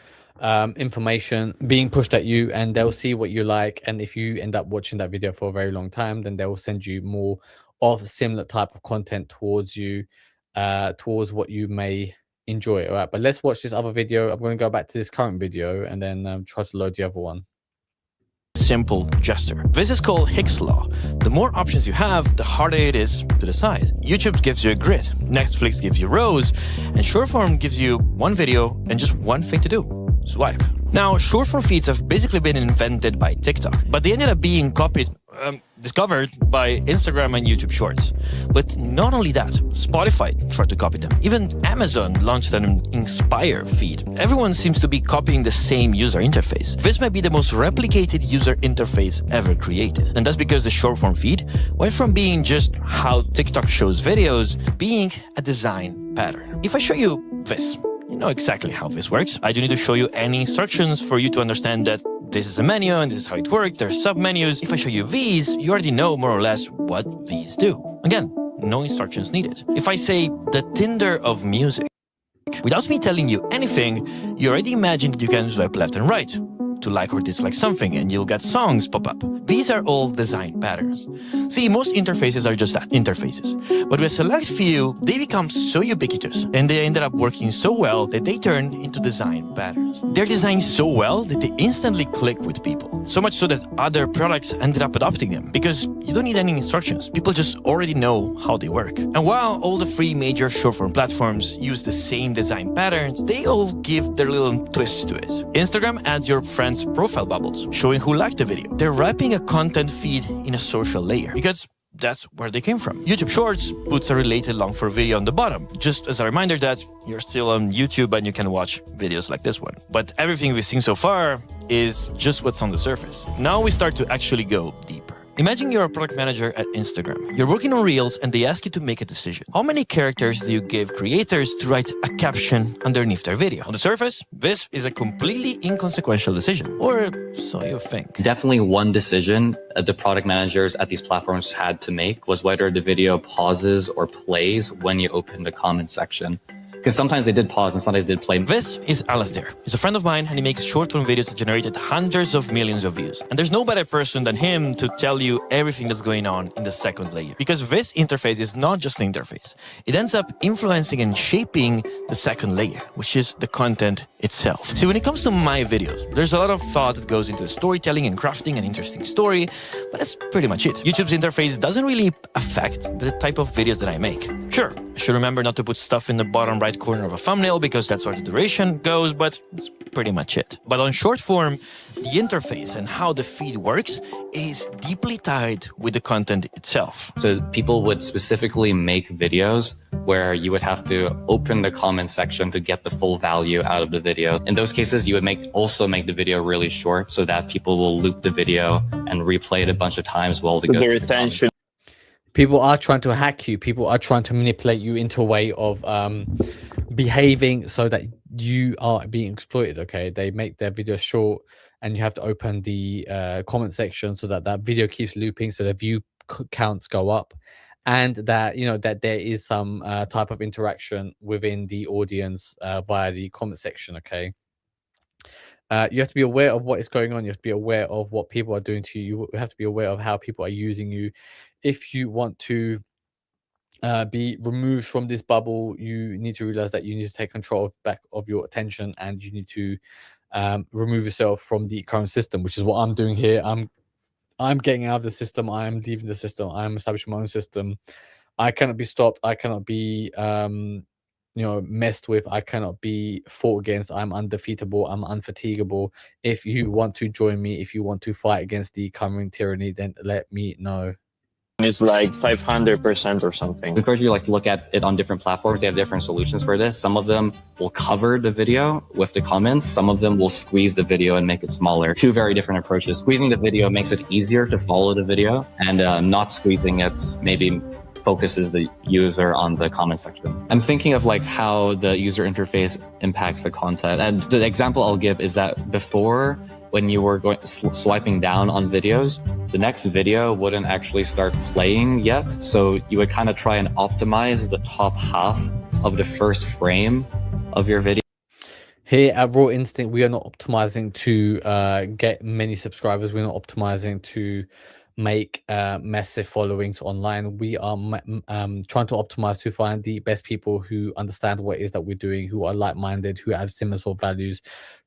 information being pushed at you, and they'll see what you like. And if you end up watching that video for a very long time, then they will send you more of similar type of content towards you, towards what you may enjoy. All right, but let's watch this other video. I'm going to go back to this current video and then try to load the other one. Simple gesture. This is called Hicks' law. The more options you have, the harder it is to decide. YouTube gives you a grid, Netflix gives you rows, and short form gives you one video and just one thing to do: swipe. Now, short form feeds have basically been invented by TikTok, but they ended up being discovered by Instagram and YouTube Shorts. But not only that, Spotify tried to copy them. Even Amazon launched an Inspire feed. Everyone seems to be copying the same user interface. This might be the most replicated user interface ever created. And that's because the short form feed went from being just how TikTok shows videos, being a design pattern. If I show you this, you know exactly how this works. I don't need to show you any instructions for you to understand that this is a menu and this is how it works. There's sub-menus. If I show you these, you already know more or less what these do. Again, no instructions needed. If I say the Tinder of music, without me telling you anything, you already imagine that you can swipe left and right to like or dislike something, and you'll get songs pop up. These are all design patterns. See, most interfaces are just that, interfaces. But with a select few, they become so ubiquitous, and they ended up working so well that they turn into design patterns. They're designed so well that they instantly click with people. So much so that other products ended up adopting them, because you don't need any instructions. People just already know how they work. And while all the three major short-form platforms use the same design patterns, they all give their little twist to it. Instagram adds your friends' profile bubbles, showing who liked the video. They're wrapping a content feed in a social layer, because that's where they came from. YouTube Shorts puts a related long-form video on the bottom, just as a reminder that you're still on YouTube and you can watch videos like this one. But everything we've seen so far is just what's on the surface. Now we start to actually go deeper. Imagine you're a product manager at Instagram. You're working on Reels and they ask you to make a decision. How many characters do you give creators to write a caption underneath their video? On the surface, this is a completely inconsequential decision, or so you think. Definitely one decision the product managers at these platforms had to make was whether the video pauses or plays when you open the comment section. Because sometimes they did pause and sometimes they did play. This is Alastair. He's a friend of mine and he makes short-form videos that generated hundreds of millions of views. And there's no better person than him to tell you everything that's going on in the second layer. Because this interface is not just an interface. It ends up influencing and shaping the second layer, which is the content itself. See, when it comes to my videos, there's a lot of thought that goes into storytelling and crafting an interesting story, but that's pretty much it. YouTube's interface doesn't really affect the type of videos that I make. Sure, I should remember not to put stuff in the bottom right corner of a thumbnail because that's where the duration goes, but that's pretty much it. But on short form, the interface and how the feed works is deeply tied with the content itself. So people would specifically make videos where you would have to open the comment section to get the full value out of the video. In those cases, you would also make the video really short so that people will loop the video and replay it a bunch of times while they go through the comments. People are trying to hack you. People are trying to manipulate you into a way of behaving so that you are being exploited. Okay, they make their video short and you have to open the comment section so that that video keeps looping, so the view counts go up, and that that there is some type of interaction within the audience via the comment section. Okay, you have to be aware of what is going on. You have to be aware of what people are doing to you. You have to be aware of how people are using you if you want to be removed from this bubble. You need to realize that you need to take control back of your attention, and you need to remove yourself from the current system, which is what I'm doing here. I'm getting out of the system. I'm leaving the system. I'm establishing my own system. I cannot be stopped. I cannot be messed with. I cannot be fought against. I'm undefeatable. I'm unfatigable. If you want to join me, if you want to fight against the current tyranny, then let me know. It's like 500% or something. We encourage you to look at it on different platforms. They have different solutions for this. Some of them will cover the video with the comments. Some of them will squeeze the video and make it smaller. Two very different approaches. Squeezing the video makes it easier to follow the video, and not squeezing it maybe focuses the user on the comment section. I'm thinking of how the user interface impacts the content. And the example I'll give is that before, when you were swiping down on videos, the next video wouldn't actually start playing yet. So you would kind of try and optimize the top half of the first frame of your video. Here at Raw Instinct, we are not optimizing to get many subscribers. We're not optimizing to make massive followings online. We are trying to optimize to find the best people who understand what it is that we're doing, who are like-minded, who have similar sort of values,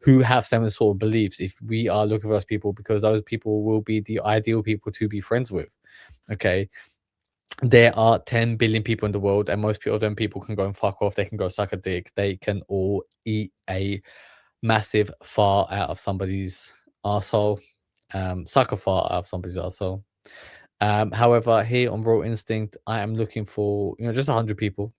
who have similar sort of beliefs. If we are looking for those people, because those people will be the ideal people to be friends with. Okay, there are 10 billion people in the world, and most of them people can go and fuck off. They can go suck a dick. They can all eat a massive fart out of somebody's arsehole. Suck a fart out of somebody's arsehole. However, here on Raw Instinct, I am looking for just 100 people.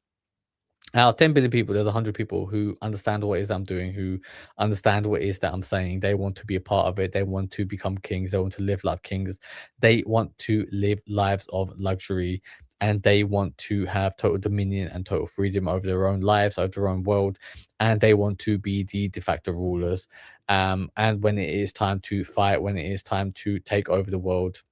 Out of 10 billion people, there's 100 people who understand what it is I'm doing, who understand what it is that I'm saying. They want to be a part of it. They want to become kings. They want to live like kings. They want to live lives of luxury, and they want to have total dominion and total freedom over their own lives, over their own world, and they want to be the de facto rulers. And when it is time to fight, when it is time to take over the world,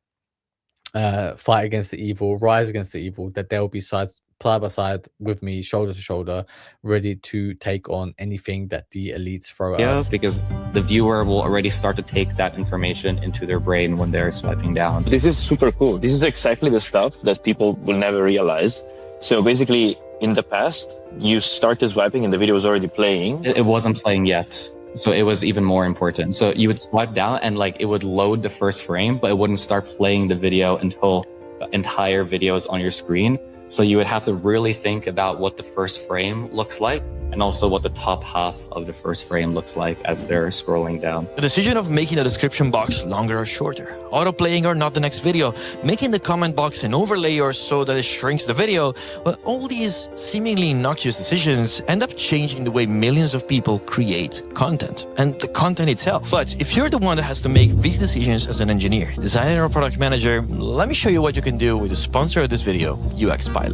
fight against the evil, rise against the evil, that they'll be side by side with me, shoulder to shoulder, ready to take on anything that the elites throw at us. Because the viewer will already start to take that information into their brain when they're swiping down. This is super cool. This is exactly the stuff that people will never realize. So basically, in the past, you started swiping and the video was already playing. It wasn't playing yet. So it was even more important. So you would swipe down and it would load the first frame, but it wouldn't start playing the video until the entire video is on your screen. So you would have to really think about what the first frame looks like, and also what the top half of the first frame looks like as they're scrolling down. The decision of making the description box longer or shorter, auto-playing or not the next video, making the comment box an overlay or so that it shrinks the video, well, all these seemingly innocuous decisions end up changing the way millions of people create content, and the content itself. But if you're the one that has to make these decisions as an engineer, designer, or product manager, let me show you what you can do with the sponsor of this video, UX Pilot.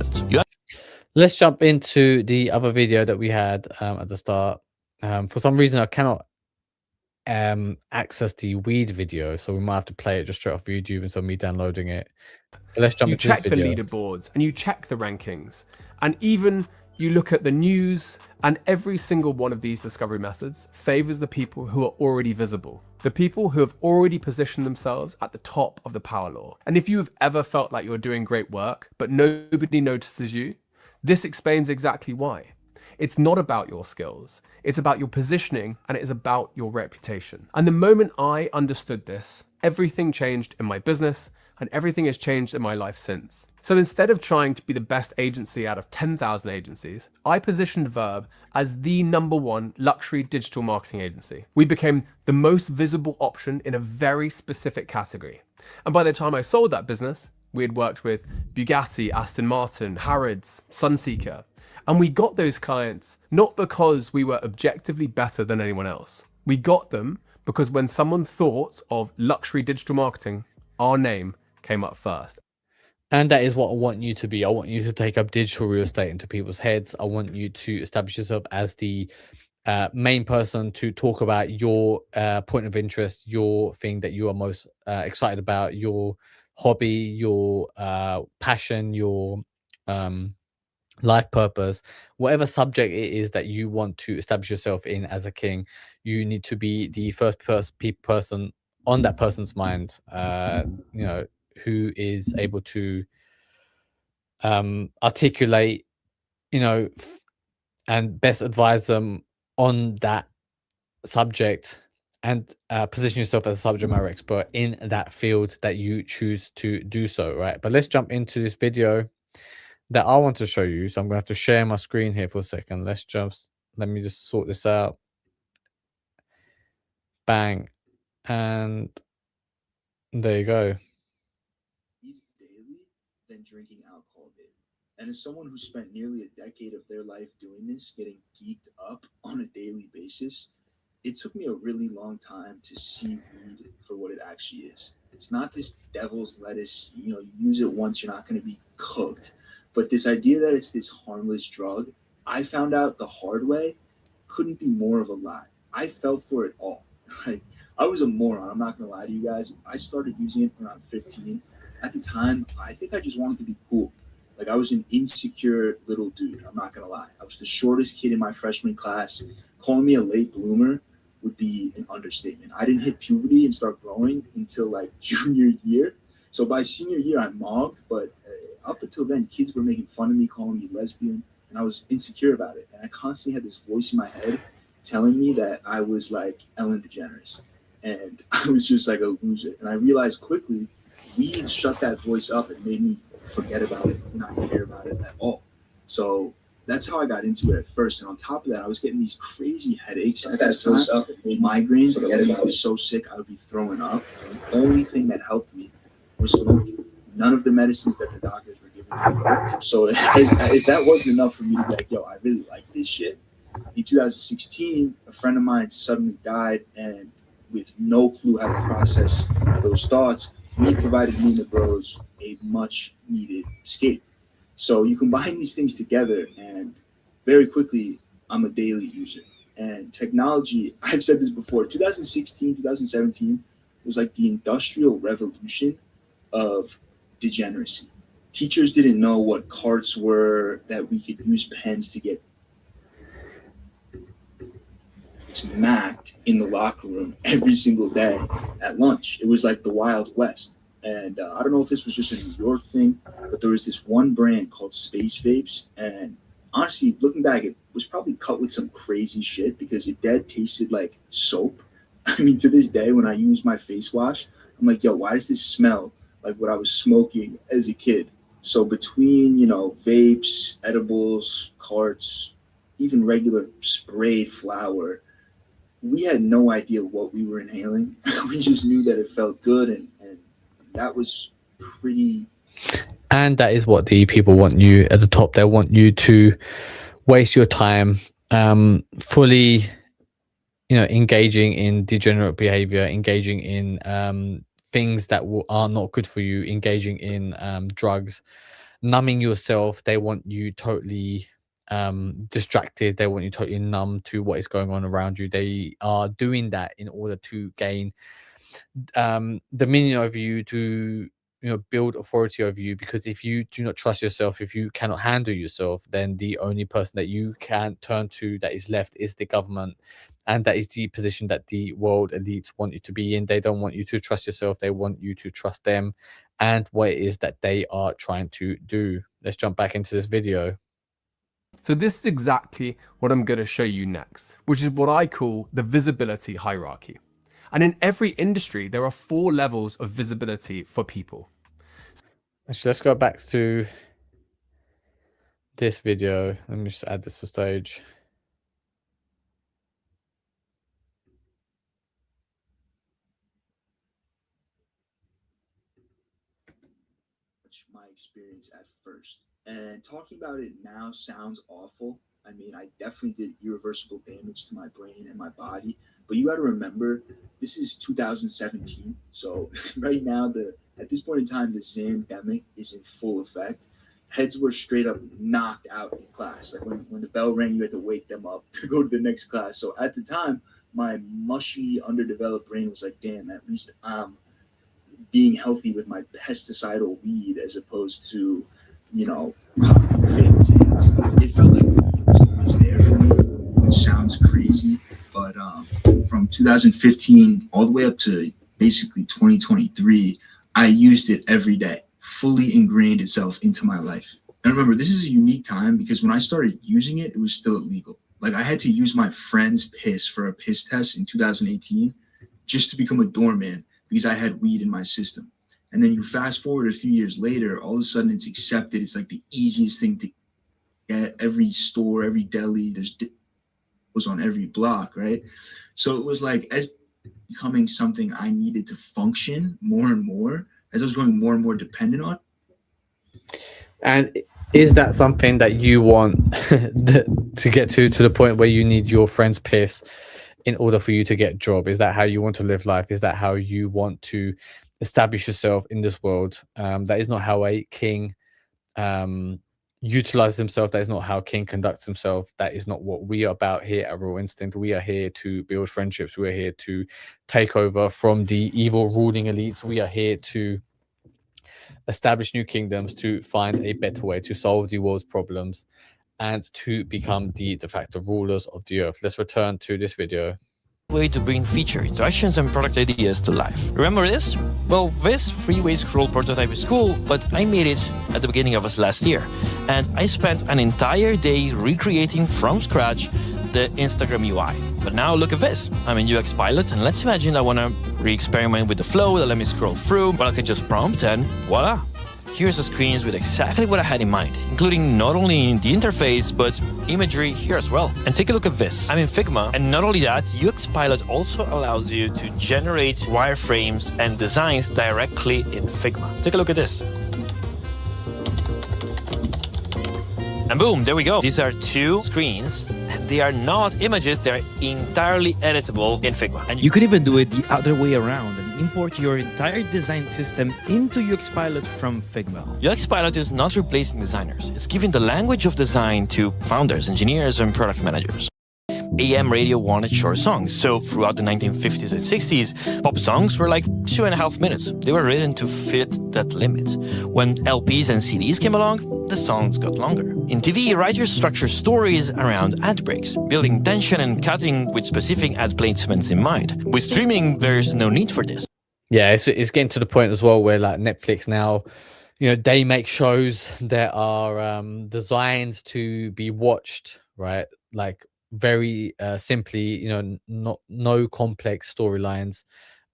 Let's jump into the other video that we had at the start. For some reason, I cannot access the weed video, so we might have to play it just straight off YouTube instead of me downloading it. But let's jump into this video. You check the leaderboards and you check the rankings, and even you look at the news, and every single one of these discovery methods favors the people who are already visible, the people who have already positioned themselves at the top of the power law. And if you have ever felt like you're doing great work, but nobody notices you, this explains exactly why. It's not about your skills, it's about your positioning, and it is about your reputation. And the moment I understood this, everything changed in my business, and everything has changed in my life since. So instead of trying to be the best agency out of 10,000 agencies, I positioned Verb as the #1 luxury digital marketing agency. We became the most visible option in a very specific category. And by the time I sold that business, we had worked with Bugatti, Aston Martin, Harrods, Sunseeker. And we got those clients not because we were objectively better than anyone else. We got them because when someone thought of luxury digital marketing, our name came up first. And that is what I want you to be. I want you to take up digital real estate into people's heads. I want you to establish yourself as the main person to talk about your point of interest, your thing that you are most excited about, your hobby, your passion, your life purpose, whatever subject it is that you want to establish yourself in as a king. You need to be the first person on that person's mind, who is able to articulate, and best advise them on that subject, and position yourself as a subject matter expert in that field that you choose to do so, right? But let's jump into this video that I want to show you. So I'm going to have to share my screen here for a second. Let me just sort this out. Bang. And there you go. Daily than drinking alcohol did. And as someone who spent nearly a decade of their life doing this, getting geeked up on a daily basis, it took me a really long time to see weed for what it actually is. It's not this devil's lettuce, you use it once, you're not going to be cooked. But this idea that it's this harmless drug, I found out the hard way, couldn't be more of a lie. I fell for it all. Like, I was a moron, I'm not going to lie to you guys. I started using it around 15. At the time, I think I just wanted to be cool. Like, I was an insecure little dude, I'm not going to lie. I was the shortest kid in my freshman class. Calling me a late bloomer would be an understatement. I didn't hit puberty and start growing until like junior year. So by senior year, I mogged, but up until then, kids were making fun of me, calling me lesbian, and I was insecure about it. And I constantly had this voice in my head telling me that I was like Ellen DeGeneres, and I was just like a loser. And I realized quickly, weed shut that voice up and made me forget about it, not care about it at all. So that's how I got into it at first. And on top of that, I was getting these crazy headaches at that time, migraines. I was so sick, I would be throwing up. And the only thing that helped me was smoking. None of the medicines that the doctors were giving me worked. So if that wasn't enough for me to be like, yo, I really like this shit. In 2016, a friend of mine suddenly died, and with no clue how to process those thoughts, he provided me and the bros a much needed escape. So you combine these things together, and very quickly, I'm a daily user. And technology, I've said this before, 2016, 2017 was like the industrial revolution of degeneracy. Teachers didn't know what carts were, that we could use pens to get smacked in the locker room every single day at lunch. It was like the Wild West. And I don't know if this was just a New York thing, but there was this one brand called Space Vapes. And honestly, looking back, it was probably cut with some crazy shit because it dead tasted like soap. I mean, to this day, when I use my face wash, I'm like, yo, why does this smell like what I was smoking as a kid? So between, vapes, edibles, carts, even regular sprayed flour, we had no idea what we were inhaling. We just knew that it felt good, and that was pretty. And that is what the people want you at the top. They want you to waste your time fully, engaging in degenerate behavior, engaging in things that are not good for you, engaging in drugs, numbing yourself. They want you totally distracted. They want you totally numb to what is going on around you. They are doing that in order to gain dominion over you, to build authority over you. Because if you do not trust yourself, if you cannot handle yourself, then the only person that you can turn to that is left is the government. And that is the position that the world elites want you to be in. They don't want you to trust yourself. They want you to trust them and what it is that they are trying to do. Let's jump back into this video. So this is exactly what I'm going to show you next, which is what I call the visibility hierarchy. And in every industry, there are 4 levels of visibility for people. Actually, let's go back to this video. Let me just add this to stage. My experience at first. And talking about it now sounds awful. I mean, I definitely did irreversible damage to my brain and my body. But you got to remember, this is 2017. So right now, at this point in time, the Zandemic is in full effect. Heads were straight up knocked out in class. Like when the bell rang, you had to wake them up to go to the next class. So at the time, my mushy, underdeveloped brain was like, damn, at least I'm being healthy with my pesticidal weed as opposed to, famous hands. It felt like it was always there for me, which sounds crazy. But from 2015 all the way up to basically 2023, I used it every day, fully ingrained itself into my life. And remember, this is a unique time because when I started using it, it was still illegal. Like I had to use my friend's piss for a piss test in 2018 just to become a doorman because I had weed in my system. And then you fast forward a few years later, all of a sudden it's accepted. It's like the easiest thing to get. Every store, every deli, there's was on every block, right? So it was like as becoming something I needed to function more and more as I was going more and more dependent on. And is that something that you want to get to the point where you need your friend's piss in order for you to get a job? Is that how you want to live life? Is that how you want to establish yourself in this world? That is not how a king utilizes himself. That is not how a king conducts himself. That is not what we are about here at Raw Instinct. We are here to build friendships. We are here to take over from the evil ruling elites. We are here to establish new kingdoms, to find a better way to solve the world's problems, and to become the de facto rulers of the earth. Let's return to this video. Way to bring feature interactions and product ideas to life. Remember this? Well, this freeway scroll prototype is cool, but I made it at the beginning of us last year. And I spent an entire day recreating from scratch the Instagram UI. But now look at this. I'm in UX Pilot, and let's imagine I want to re-experiment with the flow that let me scroll through. Well, I can just prompt and voila. Here's the screens with exactly what I had in mind, including not only the interface, but imagery here as well. And take a look at this. I'm in Figma, and not only that, UX Pilot also allows you to generate wireframes and designs directly in Figma. Take a look at this. And boom, there we go. These are two screens, and they are not images, they're entirely editable in Figma. And You could even do it the other way around and import your entire design system into UX Pilot from Figma. UX Pilot is not replacing designers. It's giving the language of design to founders, engineers, and product managers. AM radio wanted short songs, so throughout the 1950s and 60s, pop songs were like 2.5 minutes. They were written to fit that limit. When LPs and CDs came along, the songs got longer. In TV, writers structure stories around ad breaks, building tension and cutting with specific ad placements in mind. With streaming, there's no need for this. Yeah, it's getting to the point as well where like Netflix now, you know, they make shows that are designed to be watched, right? Like very simply, you know, no complex storylines,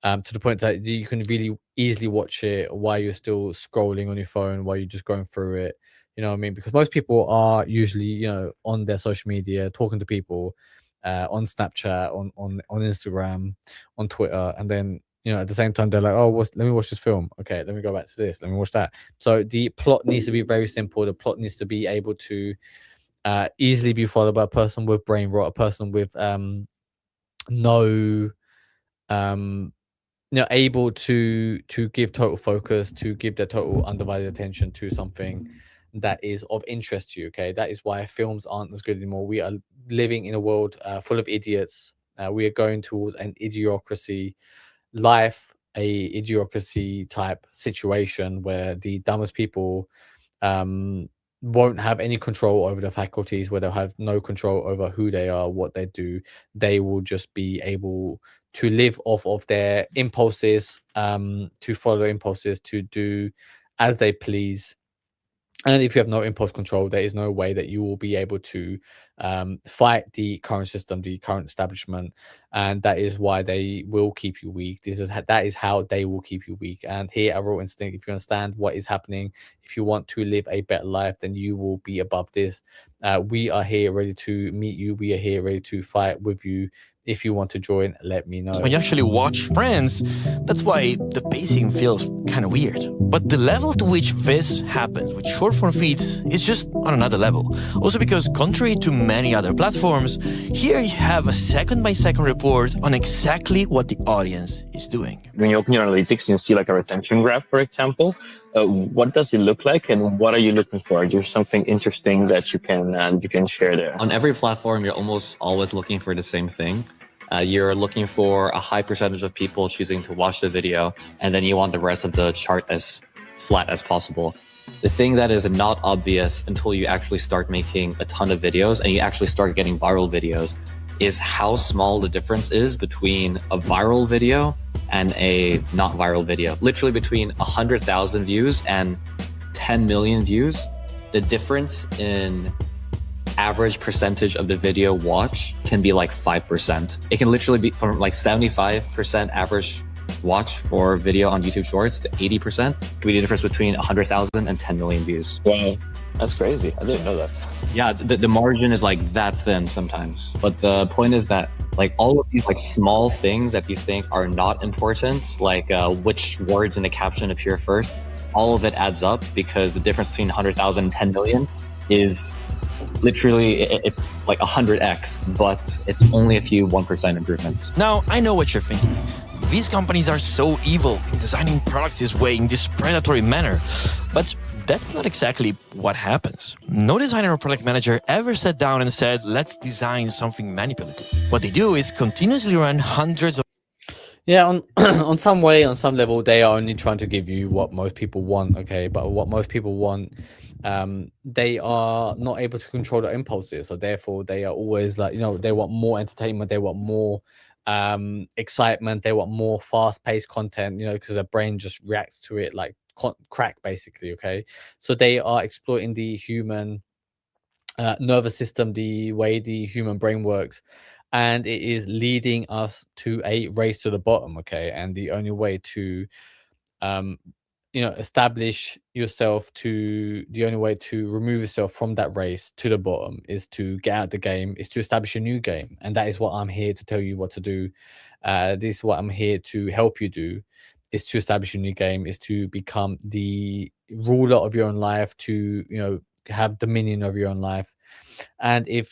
to the point that you can really easily watch it while you're still scrolling on your phone, while you're just going through it. You know what I mean? Because most people are usually, you know, on their social media, talking to people, on Snapchat, on Instagram, on Twitter, and then, you know, at the same time they're like, oh, let me watch this film. Okay, let me go back to this. Let me watch that. So the plot needs to be very simple. The plot needs to be able to easily be followed by a person with brain rot, a person with able to give total focus, to give their total undivided attention to something that is of interest to you. Okay, that is why films aren't as good anymore. We are living in a world full of idiots. We are going towards an idiocracy life, a idiocracy type situation where the dumbest people won't have any control over the faculties, where they'll have no control over who they are, what they do. They will just be able to live off of their impulses, to follow impulses, to do as they please. And if you have no impulse control, there is no way that you will be able to fight the current system, the current establishment, and that is why they will keep you weak. That is how they will keep you weak. And here at Raw Instinct, if you understand what is happening, if you want to live a better life, then you will be above this. We are here ready to meet you. We are here ready to fight with you. If you want to join, let me know. When you actually watch Friends, that's why the pacing feels kind of weird. But the level to which this happens with short form feeds is just on another level. Also because contrary to many other platforms, here you have a second-by-second report on exactly what the audience is doing. When you open your analytics, you see like a retention graph, for example. What does it look like, and what are you looking for? There's something interesting that you can share there. On every platform, you're almost always looking for the same thing. You're looking for a high percentage of people choosing to watch the video, and then you want the rest of the chart as flat as possible. The thing that is not obvious until you actually start making a ton of videos and you actually start getting viral videos is how small the difference is between a viral video and a not viral video. Literally between 100,000 views and 10 million views, the difference in average percentage of the video watch can be like 5%. It can literally be from like 75% average watch for video on YouTube Shorts to 80% could be the difference between 100,000 and 10 million views. Wow, that's crazy. I didn't know that. Yeah, the margin is like that thin sometimes. But the point is that like all of these like small things that you think are not important, like which words in the caption appear first, all of it adds up because the difference between 100,000 and 10 million is literally, it's like 100x, but it's only a few 1% improvements. Now, I know what you're thinking. These companies are so evil in designing products this way, in this predatory manner. But that's not exactly what happens. No designer or product manager ever sat down and said, let's design something manipulative. What they do is continuously run hundreds of Yeah, on on some level, they are only trying to give you what most people want, okay? But what most people want, they are not able to control their impulses, so therefore they are always like, they want more entertainment, they want more excitement, they want more fast-paced content, because their brain just reacts to it like crack, basically, okay? So they are exploiting the human nervous system, the way the human brain works, and it is leading us to a race to the bottom, okay? And the only way to establish yourself, the only way to remove yourself from that race to the bottom is to get out the game, is to establish a new game. And that is what I'm here to tell you what to do. This is what I'm here to help you do, is to establish a new game, is to become the ruler of your own life, to have dominion over your own life. And if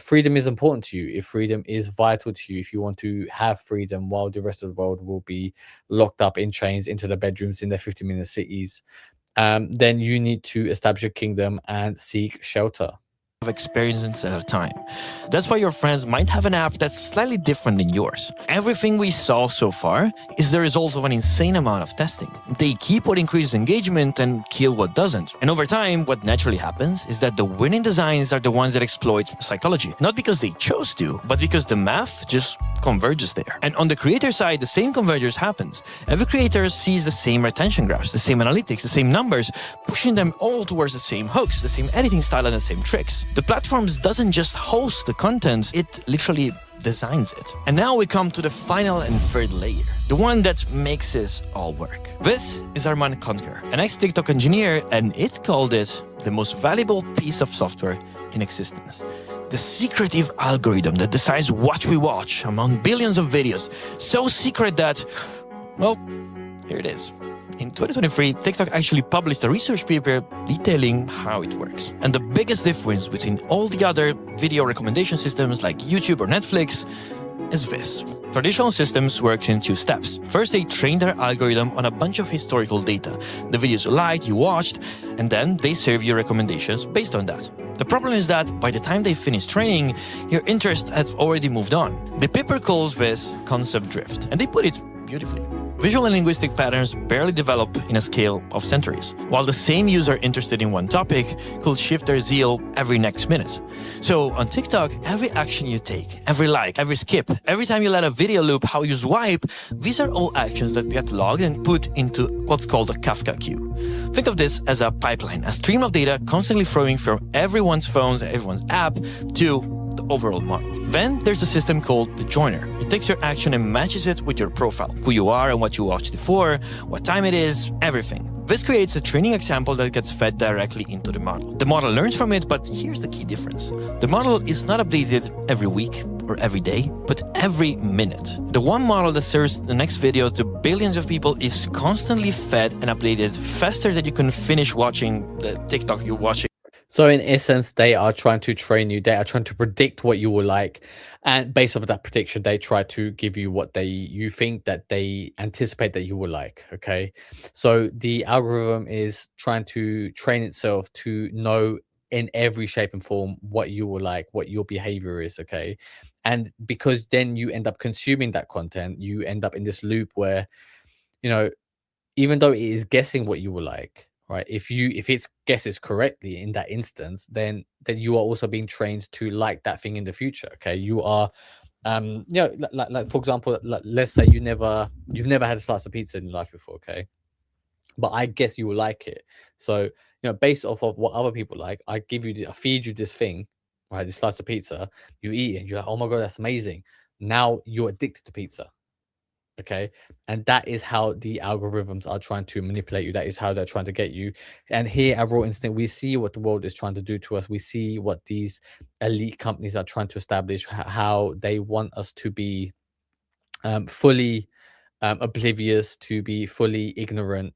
freedom is important to you, if freedom is vital to you, if you want to have freedom while the rest of the world will be locked up in chains into the bedrooms in their 50-minute cities, then you need to establish a kingdom and seek shelter. experiences at a time. That's why your friends might have an app that's slightly different than yours. Everything we saw so far is the result of an insane amount of testing. They keep what increases engagement and kill what doesn't. And over time, what naturally happens is that the winning designs are the ones that exploit psychology. Not because they chose to, but because the math just converges there. And on the creator side, the same convergence happens. Every creator sees the same retention graphs, the same analytics, the same numbers, pushing them all towards the same hooks, the same editing style, and the same tricks. The platforms doesn't just host the content, it literally designs it. And now we come to the final and third layer, the one that makes this all work. This is Arman Konker, an ex-TikTok engineer, and it called it the most valuable piece of software in existence. The secretive algorithm that decides what we watch among billions of videos. So secret that, well, here it is. In 2023, TikTok actually published a research paper detailing how it works. And the biggest difference between all the other video recommendation systems like YouTube or Netflix is this. Traditional systems work in two steps. First, they train their algorithm on a bunch of historical data, the videos you liked, you watched, and then they serve you recommendations based on that. The problem is that by the time they finish training, your interest has already moved on. The paper calls this concept drift, and they put it beautifully. Visual and linguistic patterns barely develop in a scale of centuries, while the same user interested in one topic could shift their zeal every next minute. So on TikTok, every action you take, every like, every skip, every time you let a video loop, how you swipe, these are all actions that get logged and put into what's called a Kafka queue. Think of this as a pipeline, a stream of data constantly flowing from everyone's phones, everyone's app, to the overall model. Then there's a system called the joiner. It takes your action and matches it with your profile, who you are and what you watched before, what time it is, everything. This creates a training example that gets fed directly into the model. The model learns from it, but here's the key difference. The model is not updated every week or every day, but every minute. The one model that serves the next video to billions of people is constantly fed and updated faster than you can finish watching the TikTok you're watching. So in essence, they are trying to train you. They are trying to predict what you will like. And based off that prediction, they try to give you what you think that they anticipate that you will like. Okay. So the algorithm is trying to train itself to know in every shape and form what you will like, what your behavior is. Okay. And because then you end up consuming that content, you end up in this loop where, even though it is guessing what you will like, right? If it guesses correctly in that instance, then you are also being trained to like that thing in the future. Okay, you are, like for example, let's say you've never had a slice of pizza in your life before. Okay, but I guess you will like it. So, based off of what other people like, I feed you this thing, right? This slice of pizza, you eat it, and you're like, oh my God, that's amazing. Now you're addicted to pizza. Okay. And that is how the algorithms are trying to manipulate you. That is how they're trying to get you. And here at Raw Instinct, we see what the world is trying to do to us. We see what these elite companies are trying to establish, how they want us to be fully oblivious, to be fully ignorant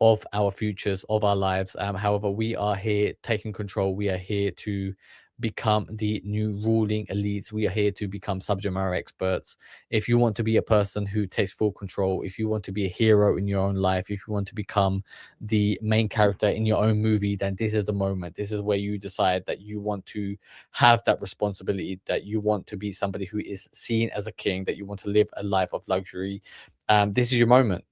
of our futures, of our lives. However, we are here taking control. We are here to become the new ruling elites. We are here to become subject matter experts. If you want to be a person who takes full control, if you want to be a hero in your own life, if you want to become the main character in your own movie, then this is the moment. This is where you decide that you want to have that responsibility, that you want to be somebody who is seen as a king, that you want to live a life of luxury. This is your moment,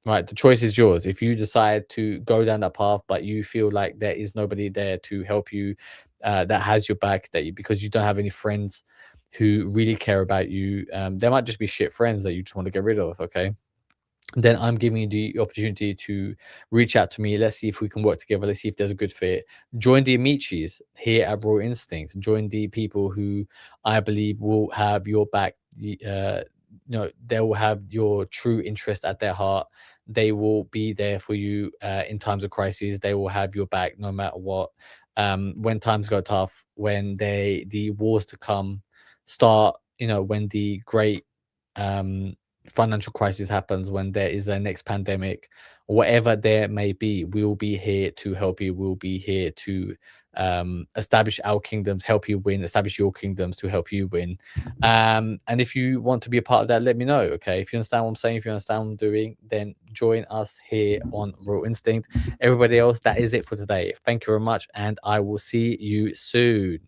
right? The choice is yours. If you decide to go down that path, but you feel like there is nobody there to help you, that has your back, because you don't have any friends who really care about you, there might just be shit friends that you just want to get rid of. Okay, then I'm giving you the opportunity to reach out to me. Let's see if we can work together. Let's see if there's a good fit. Join the Amichis here at Raw Instinct. Join the people who I believe will have your back. They will have your true interest at their heart. They will be there for you in times of crisis. They will have your back no matter what. When times go tough, when the wars to come start, when the great financial crisis happens, when there is a next pandemic, whatever there may be, we'll be here to help you. We'll be here to establish our kingdoms, help you win, establish your kingdoms to help you win. And if you want to be a part of that, let me know. Okay, if you understand what I'm saying, if you understand what I'm doing, then join us here on Raw Instinct. Everybody else, that is it for today. Thank you very much, and I will see you soon.